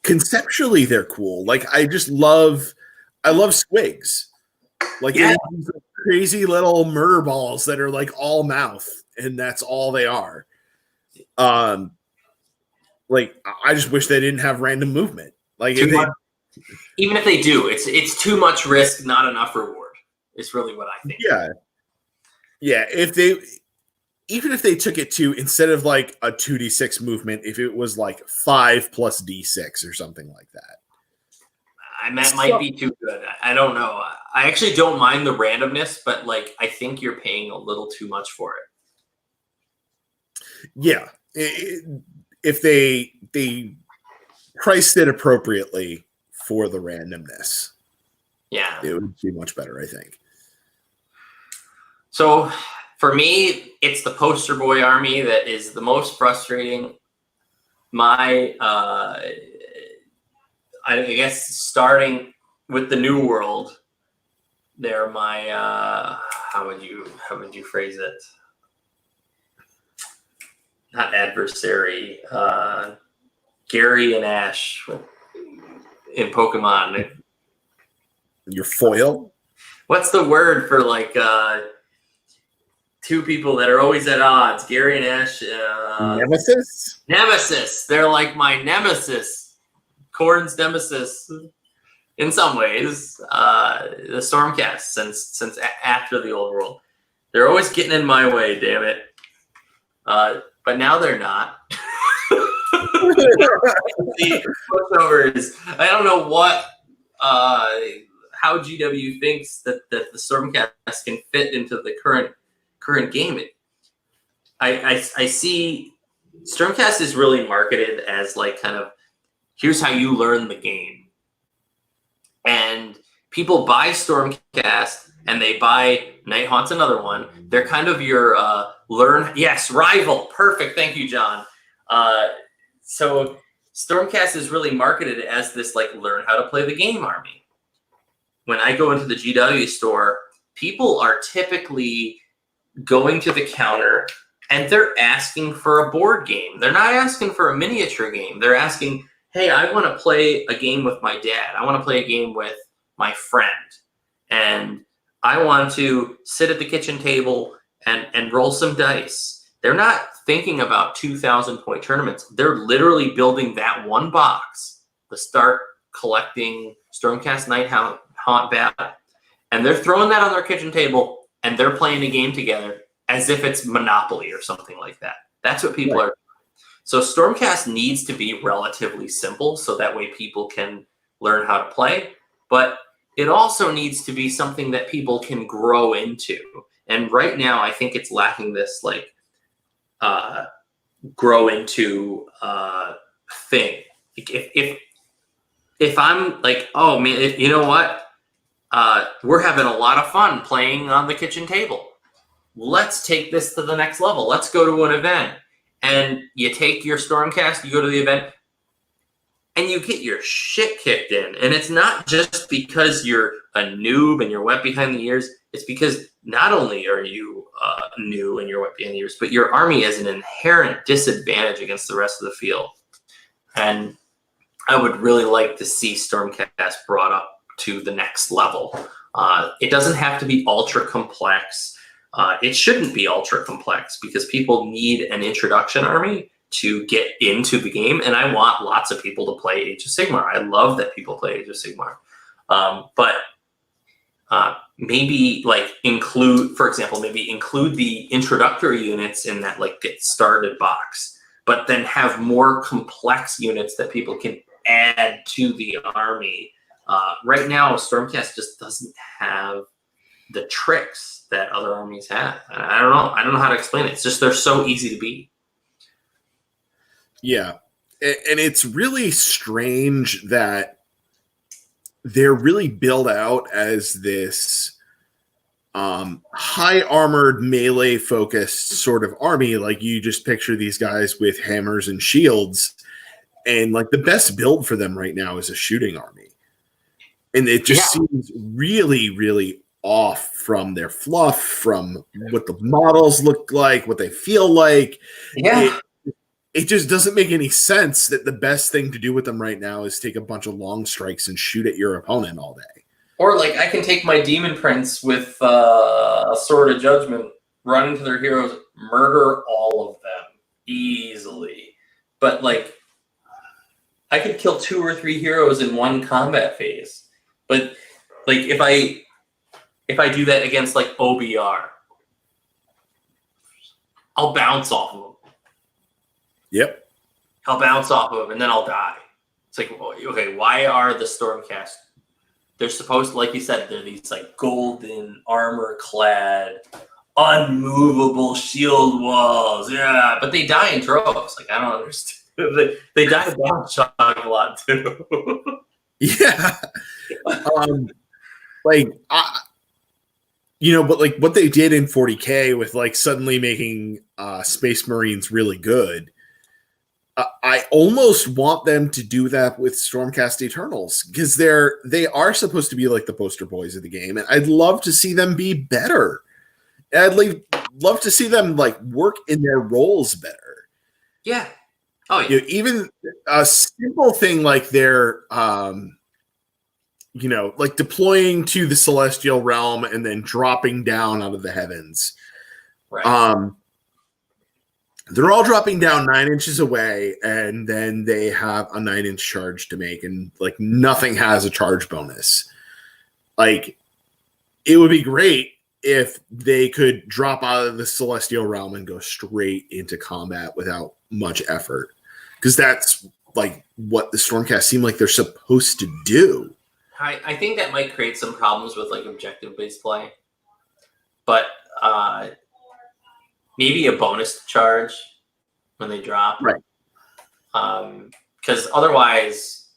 conceptually they're cool. Like I love squigs. Like these crazy little murder balls that are like all mouth, and that's all they are. Like I just wish they didn't have random movement. Like even if they do, it's too much risk, not enough reward. It's really what I think. Yeah. Even if they took it to instead of like a 2d6 movement, if it was like 5 plus d6 or something like that. That might be too good. I don't know. I actually don't mind the randomness, but like I think you're paying a little too much for it. Yeah, if they priced it appropriately for the randomness, yeah, it would be much better, I think. So for me, it's the poster boy army that is the most frustrating. I guess starting with the New World, They're my how would you phrase it? Not adversary. Gary and Ash in Pokemon. Your foil? What's the word for like two people that are always at odds? Gary and Ash. Nemesis? Nemesis. They're like my nemesis. Corn's nemesis. In some ways, the Stormcast since after the old world, they're always getting in my way. Damn it! But now they're not. The pushover is, I don't know what how GW thinks that the Stormcast can fit into the current game. I see Stormcast is really marketed as like kind of here's how you learn the game. And people buy Stormcast and they buy Nighthaunt's another one. They're kind of your rival. Perfect. Thank you, John. So Stormcast is really marketed as this like learn how to play the game army. When I go into the GW store, people are typically going to the counter and they're asking for a board game. They're not asking for a miniature game. They're asking, hey, I want to play a game with my dad. I want to play a game with my friend. And I want to sit at the kitchen table and roll some dice. They're not thinking about 2,000-point tournaments. They're literally building that one box to start collecting Stormcast Nighthaunt Battle. And they're throwing that on their kitchen table and they're playing a game together as if it's Monopoly or something like that. That's what people are. So Stormcast needs to be relatively simple so that way people can learn how to play, but it also needs to be something that people can grow into. And right now, I think it's lacking this like grow into thing. If I'm like, oh man, you know what? We're having a lot of fun playing on the kitchen table. Let's take this to the next level. Let's go to an event. And you take your Stormcast, you go to the event, and you get your shit kicked in. And it's not just because you're a noob and you're wet behind the ears. It's because not only are you new and you're wet behind the ears, but your army has an inherent disadvantage against the rest of the field. And I would really like to see Stormcast brought up to the next level. It doesn't have to be ultra complex. It shouldn't be ultra complex because people need an introduction army to get into the game. And I want lots of people to play Age of Sigmar. I love that people play Age of Sigmar. But maybe like include the introductory units in that like get started box, but then have more complex units that people can add to the army. Right now, Stormcast just doesn't have the tricks that other armies have. I don't know how to explain it. It's just they're so easy to beat. Yeah. And it's really strange that they're really built out as this high armored melee focused sort of army. Like you just picture these guys with hammers and shields, and like the best build for them right now is a shooting army. And it just seems really, really off from their fluff, from what the models look like, what they feel like. Yeah. It just doesn't make any sense that the best thing to do with them right now is take a bunch of long strikes and shoot at your opponent all day. Or like I can take my Demon Prince with a Sword of Judgment, run into their heroes, murder all of them easily. But like I could kill 2 or 3 heroes in one combat phase. But like if I do that against like OBR, I'll bounce off of them. Yep. I'll bounce off of them and then I'll die. It's like, okay, why are the Stormcast? They're supposed to, like you said, they're these like golden armor-clad, unmovable shield walls. Yeah, but they die in droves. Like I don't understand. They die of down shock a lot too. Yeah. But like what they did in 40K with like suddenly making Space Marines really good, I almost want them to do that with Stormcast Eternals because they are supposed to be like the poster boys of the game, and I'd love to see them be better. And love to see them like work in their roles better. Yeah. Oh yeah. You know, even a simple thing like their like deploying to the celestial realm and then dropping down out of the heavens. Right. They're all dropping down 9 inches away, and then they have a 9-inch charge to make, and like nothing has a charge bonus. Like, it would be great if they could drop out of the celestial realm and go straight into combat without much effort, because that's like what the Stormcast seem like they're supposed to do. I think that might create some problems with like objective-based play, but maybe a bonus to charge when they drop, right? Because otherwise,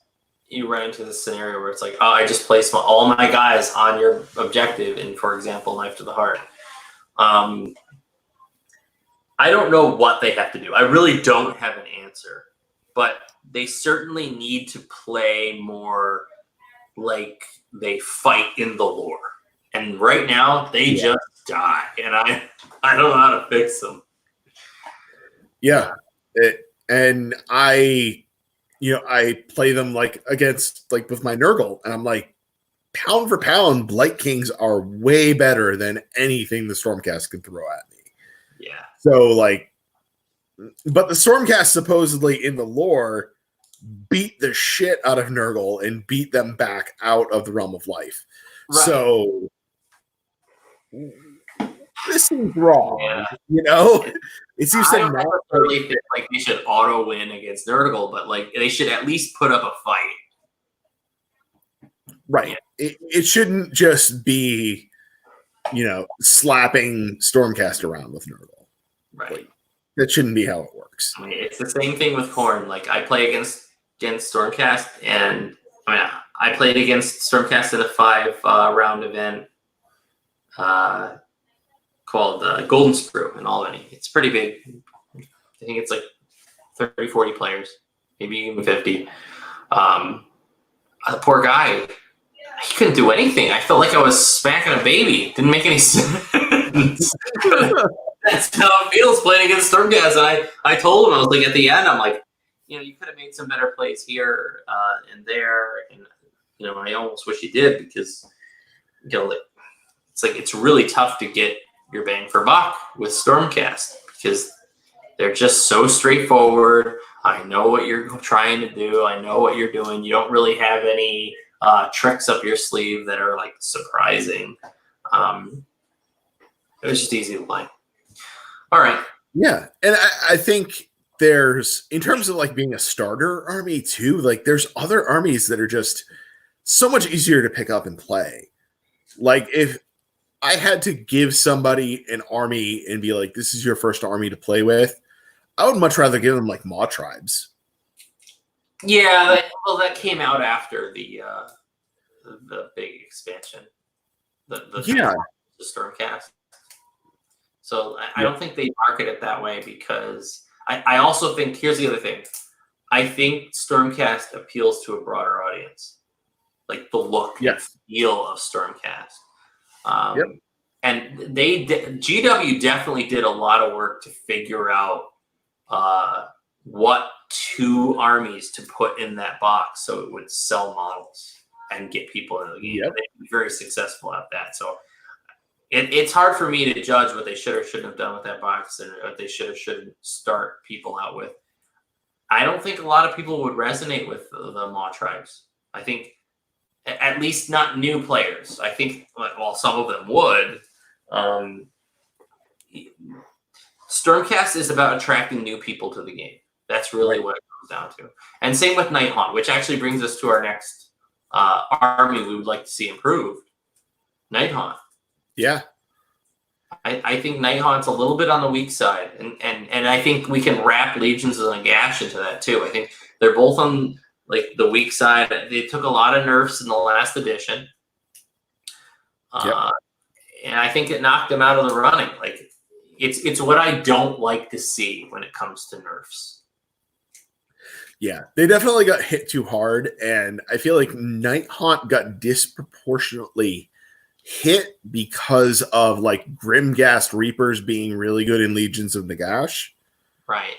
you run into this scenario where it's like, oh, I just placed all my guys on your objective, in, for example, Knife to the Heart. I don't know what they have to do. I really don't have an answer, but they certainly need to play more like they fight in the lore. And right now, they just die, and I don't know how to fix them. Yeah, and I play them like against like with my Nurgle, and I'm like, pound for pound, Blight Kings are way better than anything the Stormcast can throw at me. Yeah. So like, but the Stormcast supposedly in the lore beat the shit out of Nurgle and beat them back out of the realm of life. Right. So this seems wrong, It seems I don't necessarily think like they should auto win against Nurgle, but like they should at least put up a fight. Right. Yeah. It shouldn't just be, slapping Stormcast around with Nurgle. Right. Like, that shouldn't be how it works. I mean, it's the same thing with Khorne. Like I play against Stormcast, and I played against Stormcast in a 5-round event called Golden Screw in Albany. It's pretty big. I think it's like 30, 40 players, maybe even 50. The poor guy, he couldn't do anything. I felt like I was smacking a baby. Didn't make any sense. That's how it feels playing against Stormcast. And I told him, I was like, at the end, I'm like, you could have made some better plays here and there. And, I almost wish he did because, it's really tough to get your bang for buck with Stormcast because they're just so straightforward. I know what you're trying to do. I know what you're doing. You don't really have any tricks up your sleeve that are like surprising. It was just easy to play. All right. Yeah. And I think there's, in terms of like being a starter army too, like there's other armies that are just so much easier to pick up and play. Like if I had to give somebody an army and be like, this is your first army to play with, I would much rather give them like Maw Tribes. Yeah, that came out after the big expansion. The Stormcast. So I don't think they market it that way because I also think, here's the other thing. I think Stormcast appeals to a broader audience. Like the look and feel of Stormcast. And GW definitely did a lot of work to figure out what 2 armies to put in that box so it would sell models and get people in the game. They were very successful at that. So it's hard for me to judge what they should or shouldn't have done with that box and what they should or shouldn't start people out with. I don't think a lot of people would resonate with the Maw Tribes. I think at least not new players. I think, well, some of them would. Stormcast is about attracting new people to the game. That's really what it comes down to. And same with Nighthaunt, which actually brings us to our next army we would like to see improved. Nighthaunt. Yeah. I think Nighthaunt's a little bit on the weak side. And I think we can wrap Legions of Nagash into that too. I think they're both on like the weak side. They took a lot of nerfs in the last edition. And I think it knocked them out of the running. Like it's what I don't like to see when it comes to nerfs. Yeah, they definitely got hit too hard, and I feel like Nighthaunt got disproportionately hit because of like Grimghast Reapers being really good in Legions of Nagash. Right.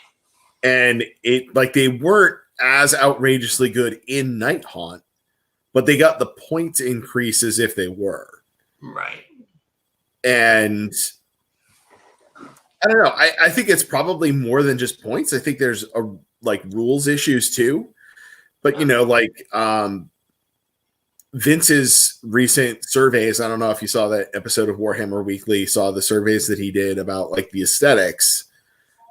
And it like they weren't as outrageously good in Nighthaunt, but they got the points increases if they were. Right. And I don't know. I think it's probably more than just points. I think there's like rules issues too. But like Vince's recent surveys, I don't know if you saw that episode of Warhammer Weekly, saw the surveys that he did about like the aesthetics.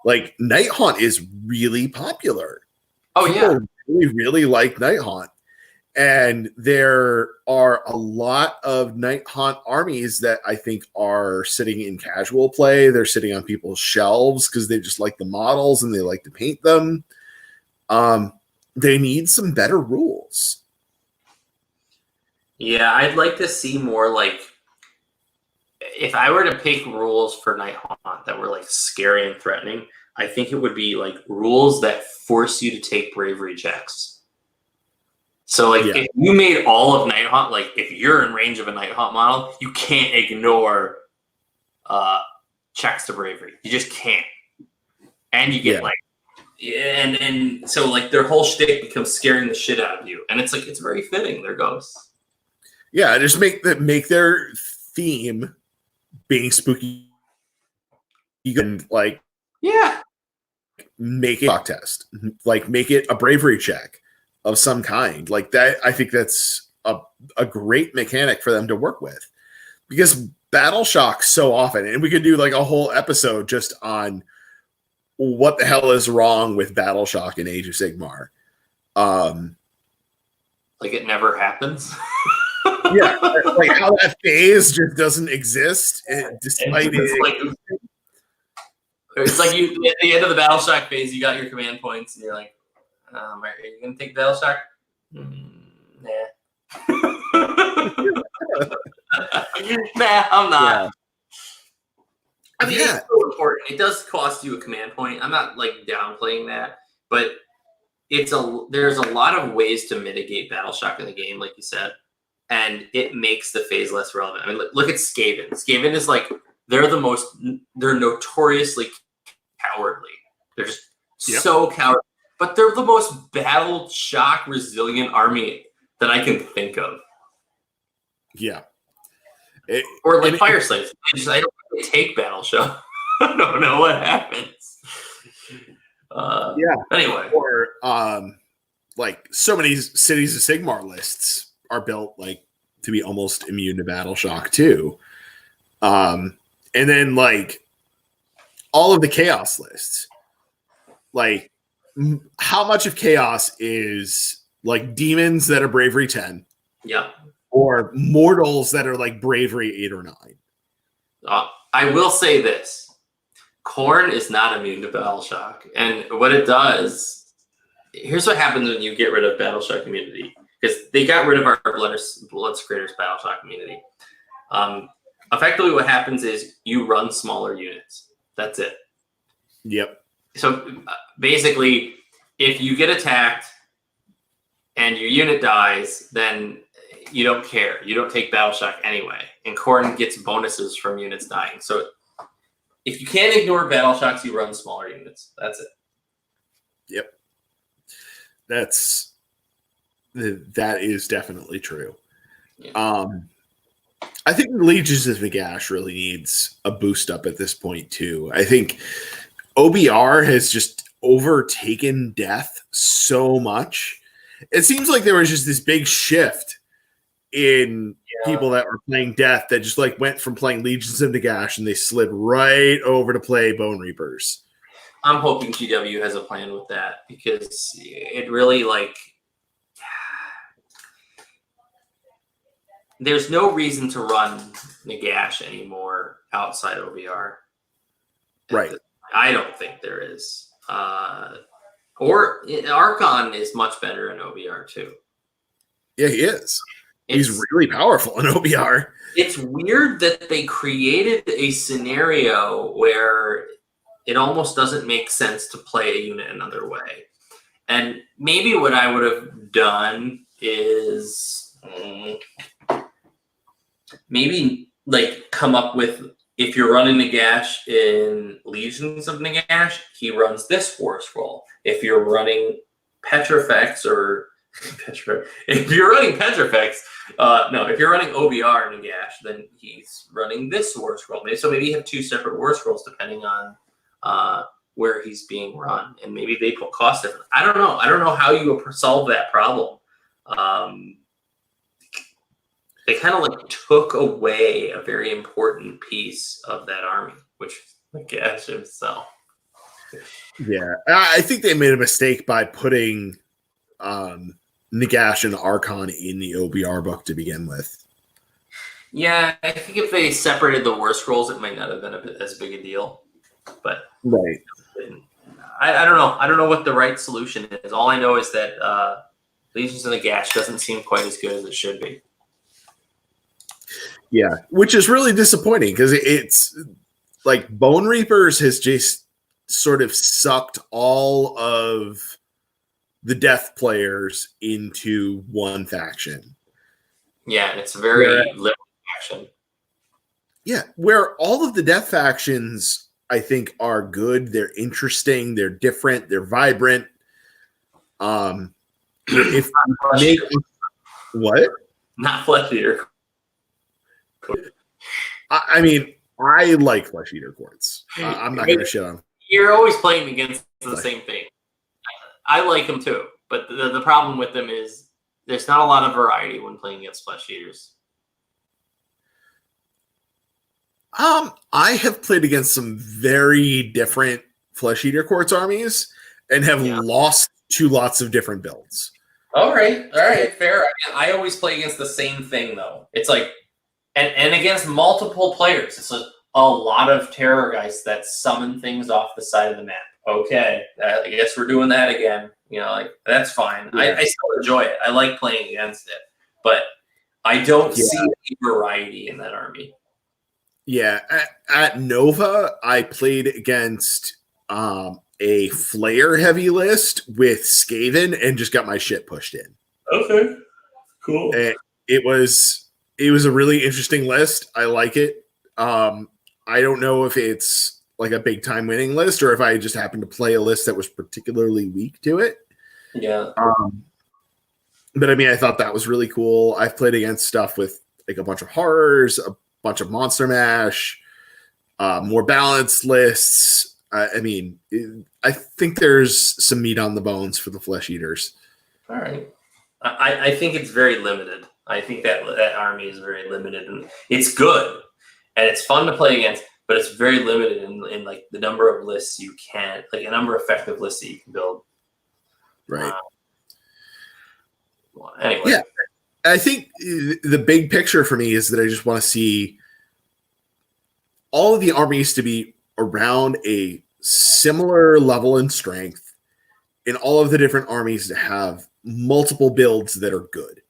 Like Nighthaunt is really popular. Oh, People really like Nighthaunt. And there are a lot of Nighthaunt armies that I think are sitting in casual play. They're sitting on people's shelves because they just like the models and they like to paint them. They need some better rules. Yeah, I'd like to see more like if I were to pick rules for Nighthaunt that were like scary and threatening, I think it would be like rules that force you to take bravery checks. So like if you made all of Nighthaunt, like if you're in range of a Nighthaunt model, you can't ignore checks to bravery. You just can't. And you get and so like their whole shtick becomes scaring the shit out of you. And it's like it's very fitting, they're ghosts. Yeah, just make their theme being spooky and like make it a test. Like make it a bravery check of some kind. Like that, I think that's a great mechanic for them to work with. Because battle shock so often, and we could do like a whole episode just on what the hell is wrong with battle shock in Age of Sigmar. Like it never happens. Yeah, like how that phase just doesn't exist, despite it's like you at the end of the battle shock phase, you got your command points, and you're like, are you gonna take battle shock? Nah. Nah, I'm not. Yeah. I mean, it's so important. It does cost you a command point. I'm not like downplaying that, but there's a lot of ways to mitigate battle shock in the game, like you said, and it makes the phase less relevant. I mean, look at Skaven. Skaven is like they're notoriously cowardly. They're just so cowardly, but they're the most battle shock resilient army that I can think of. Yeah. Or like Fire Slaves. I don't really take battle shock. I don't know what happens. Anyway. Or like so many Cities of Sigmar lists are built like to be almost immune to battle shock too. And then like all of the chaos lists, like how much of chaos is like demons that are bravery 10? Yeah. Or mortals that are like bravery 8 or 9. I will say this. Khorne is not immune to battle shock. And what it does, here's what happens when you get rid of battle shock immunity. Because they got rid of our Bloodsecrator's battle shock immunity. Effectively what happens is you run smaller units. That's it. Yep. So basically, if you get attacked and your unit dies, then you don't care. You don't take battle shock anyway. And Khorne gets bonuses from units dying. So if you can't ignore battle shocks, you run smaller units. That's it. Yep. That is definitely true. Yeah. I think Legions of Nagash really needs a boost up at this point too. I think OBR has just overtaken Death so much. It seems like there was just this big shift in people that were playing Death that just like went from playing Legions of Nagash and they slid right over to play Bone Reapers. I'm hoping GW has a plan with that because it really like there's no reason to run Nagash anymore outside OBR. Right. I don't think there is. Or Archon is much better in OBR too. Yeah, he is. He's really powerful in OBR. It's weird that they created a scenario where it almost doesn't make sense to play a unit another way. And maybe what I would have done is maybe like come up with, if you're running Nagash in Legions of Nagash, he runs this war scroll. If you're running Petrifex or if you're running Petrifex, if you're running OBR Nagash, then he's running this war scroll. So maybe you have 2 separate war scrolls depending on where he's being run, and maybe they put cost different. I don't know. I don't know how you solve that problem. They kind of like took away a very important piece of that army, which is Nagash himself. Yeah, I think they made a mistake by putting Nagash and Archon in the OBR book to begin with. Yeah, I think if they separated the war scrolls, it might not have been as big a deal. But right, I don't know. I don't know what the right solution is. All I know is that Legions of Nagash doesn't seem quite as good as it should be. Yeah, which is really disappointing because it's like Bone Reapers has just sort of sucked all of the Death players into one faction. Yeah, it's a very limited faction. Yeah, where all of the Death factions, I think, are good. They're interesting. They're different. They're vibrant. If what? Not Flesh Eater. I mean, I like Flesh Eater Courts. I'm not going to shit on. You're always playing against the same thing. I like them too, but the problem with them is there's not a lot of variety when playing against Flesh Eaters. I have played against some very different Flesh Eater Courts armies and have lost to lots of different builds. All right, fair. I always play against the same thing though. It's like, and against multiple players. It's a lot of terror guys that summon things off the side of the map. Okay, I guess we're doing that again. Like that's fine. Yeah. I still enjoy it. I like playing against it, but I don't see any variety in that army. Yeah, at Nova, I played against a Flare heavy list with Skaven and just got my shit pushed in. Okay, cool. And it was a really interesting list. I like it. I don't know if it's like a big time winning list or if I just happened to play a list that was particularly weak to it. Yeah. But I mean, I thought that was really cool. I've played against stuff with like a bunch of horrors, a bunch of monster mash, more balanced lists. I mean, I think there's some meat on the bones for the Flesh Eaters. All right. I think it's very limited. I think that army is very limited, and it's good, and it's fun to play against, but it's very limited in like the number of lists you can, like a number of effective lists that you can build. Right. Anyway. Yeah. I think the big picture for me is that I just want to see all of the armies to be around a similar level in strength, and all of the different armies to have multiple builds that are good.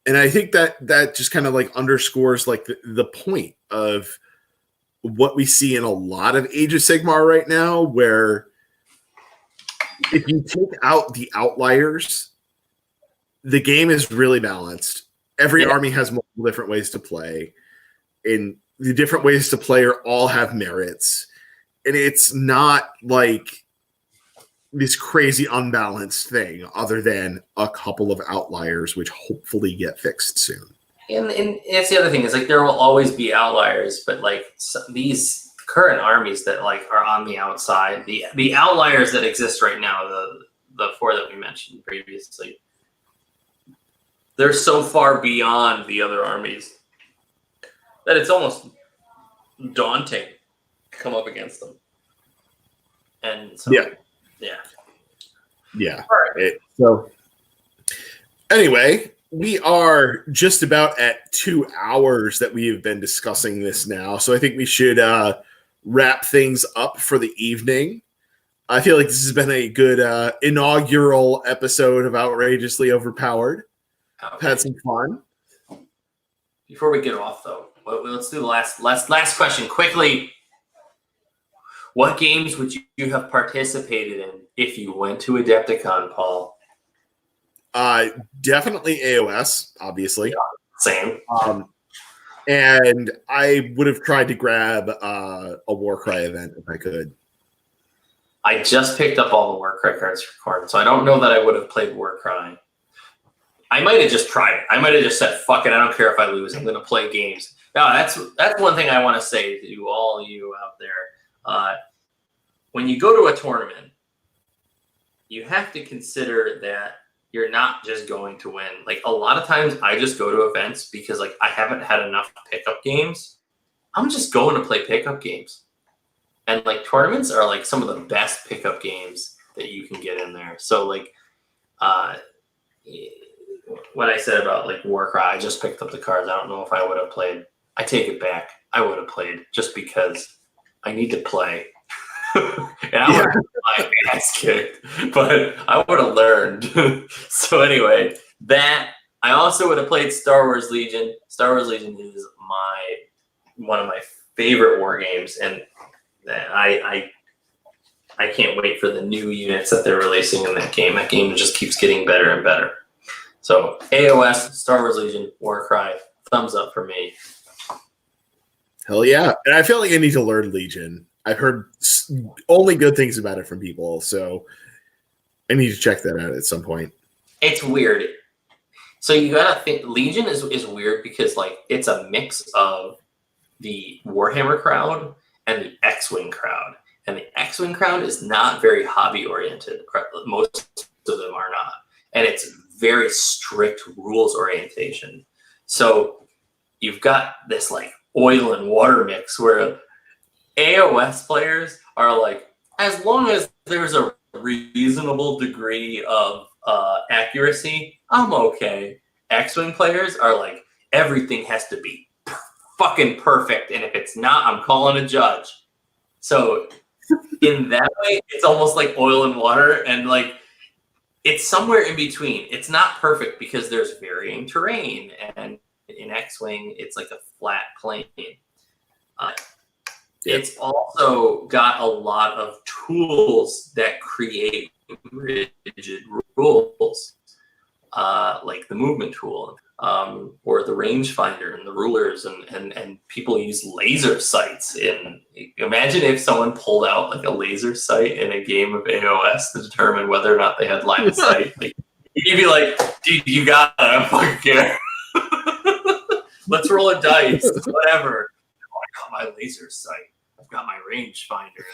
And I think that just kind of like underscores like the point of what we see in a lot of Age of Sigmar right now, where if you take out the outliers, the game is really balanced. Every army has multiple different ways to play, and the different ways to play all have merits. And it's not like this crazy unbalanced thing other than a couple of outliers, which hopefully get fixed soon. And that's the other thing is like there will always be outliers, but like these current armies that like are on the outside, the outliers that exist right now, the 4 that we mentioned previously, they're so far beyond the other armies that it's almost daunting to come up against them. And so, yeah. All right. So anyway, we are just about at 2 hours that we have been discussing this now. So I think we should wrap things up for the evening. I feel like this has been a good inaugural episode of Outrageously Overpowered. I've had some fun. Before we get off, though, let's do the last question quickly. What games would you have participated in if you went to Adepticon, Paul? Definitely AOS, obviously. Yeah, same. And I would have tried to grab a Warcry event if I could. I just picked up all the Warcry cards for Corn, so I don't know that I would have played Warcry. I might have just tried it. I might have just said, fuck it, I don't care if I lose. I'm going to play games. Now, that's one thing I want to say to all you out there. When you go to a tournament, you have to consider that you're not just going to win. Like, a lot of times I just go to events because, like, I haven't had enough pickup games. I'm just going to play pickup games. And, like, tournaments are, like, some of the best pickup games that you can get in there. So, like, what I said about, like, Warcry, I just picked up the cards. I don't know if I would have played. I take it back. I would have played just because I need to play. And I would have my ass kicked, but I would have learned. So anyway, I also would have played Star Wars Legion. Star Wars Legion is one of my favorite war games, and I can't wait for the new units that they're releasing in that game. That game just keeps getting better and better. So AOS, Star Wars Legion, Warcry, thumbs up for me. Hell yeah. And I feel like I need to learn Legion. I've heard only good things about it from people, so I need to check that out at some point. It's weird. So you gotta think Legion is weird because, like, it's a mix of the Warhammer crowd and the X-Wing crowd. And the X-Wing crowd is not very hobby oriented. Most of them are not. And it's very strict rules orientation. So you've got this, like, oil and water mix where AOS players are like, as long as there's a reasonable degree of accuracy, I'm okay. X-Wing players are like, everything has to be fucking perfect, and if it's not, I'm calling a judge. So in that way, it's almost like oil and water, and, like, it's somewhere in between. It's not perfect because there's varying terrain, and in X-Wing, it's like a flat plane. It's also got a lot of tools that create rigid rules, like the movement tool, or the rangefinder and the rulers, and people use laser sights. Imagine if someone pulled out, like, a laser sight in a game of AOS to determine whether or not they had line of sight. Like, you'd be like, dude, you got it. I don't fucking care. Let's roll a dice, whatever. Oh, I got my laser sight. I've got my rangefinder.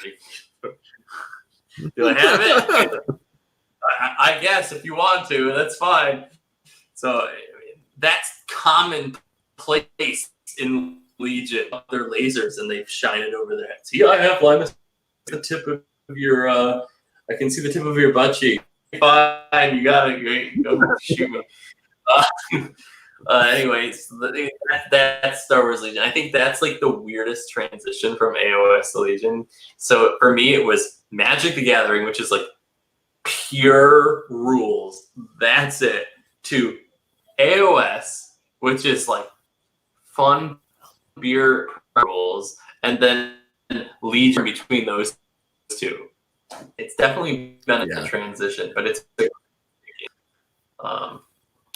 Do I have it? I guess if you want to, that's fine. So that's commonplace in Legion. They're lasers and they shine it over their head. See, I have line of the tip of your. I can see the tip of your butt cheek. Fine, you got it. Go shoot me. Anyways, that's Star Wars Legion. I think that's, like, the weirdest transition from AOS to Legion. So for me, it was Magic the Gathering, which is, like, pure rules. That's it. To AOS, which is, like, fun beer rules, and then Legion between those two. It's definitely been a transition, but it's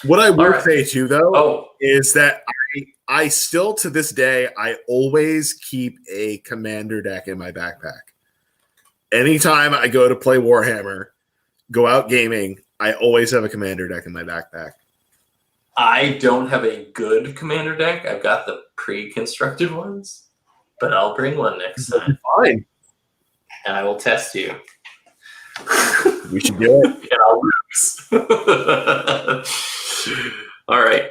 what I will say too, though, is that I still, to this day, I always keep a commander deck in my backpack. Anytime I go to play Warhammer, go out gaming, I always have a commander deck in my backpack. I don't have a good commander deck. I've got the pre-constructed ones, but I'll bring one next time. Fine. And I will test you. We should do it. And I'll lose. All right.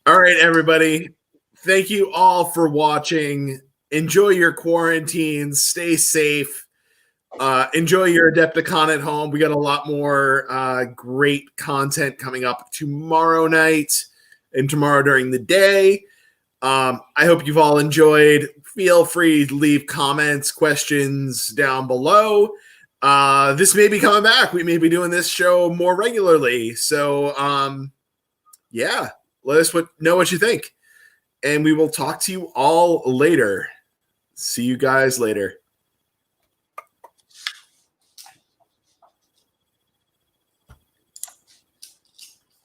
All right, everybody. Thank you all for watching. Enjoy your quarantines. Stay safe. Enjoy your Adepticon at home. We got a lot more great content coming up tomorrow night and tomorrow during the day. I hope you've all enjoyed. Feel free to leave comments, questions down below. This may be coming back. We may be doing this show more regularly. So, yeah, let us know what you think. And we will talk to you all later. See you guys later.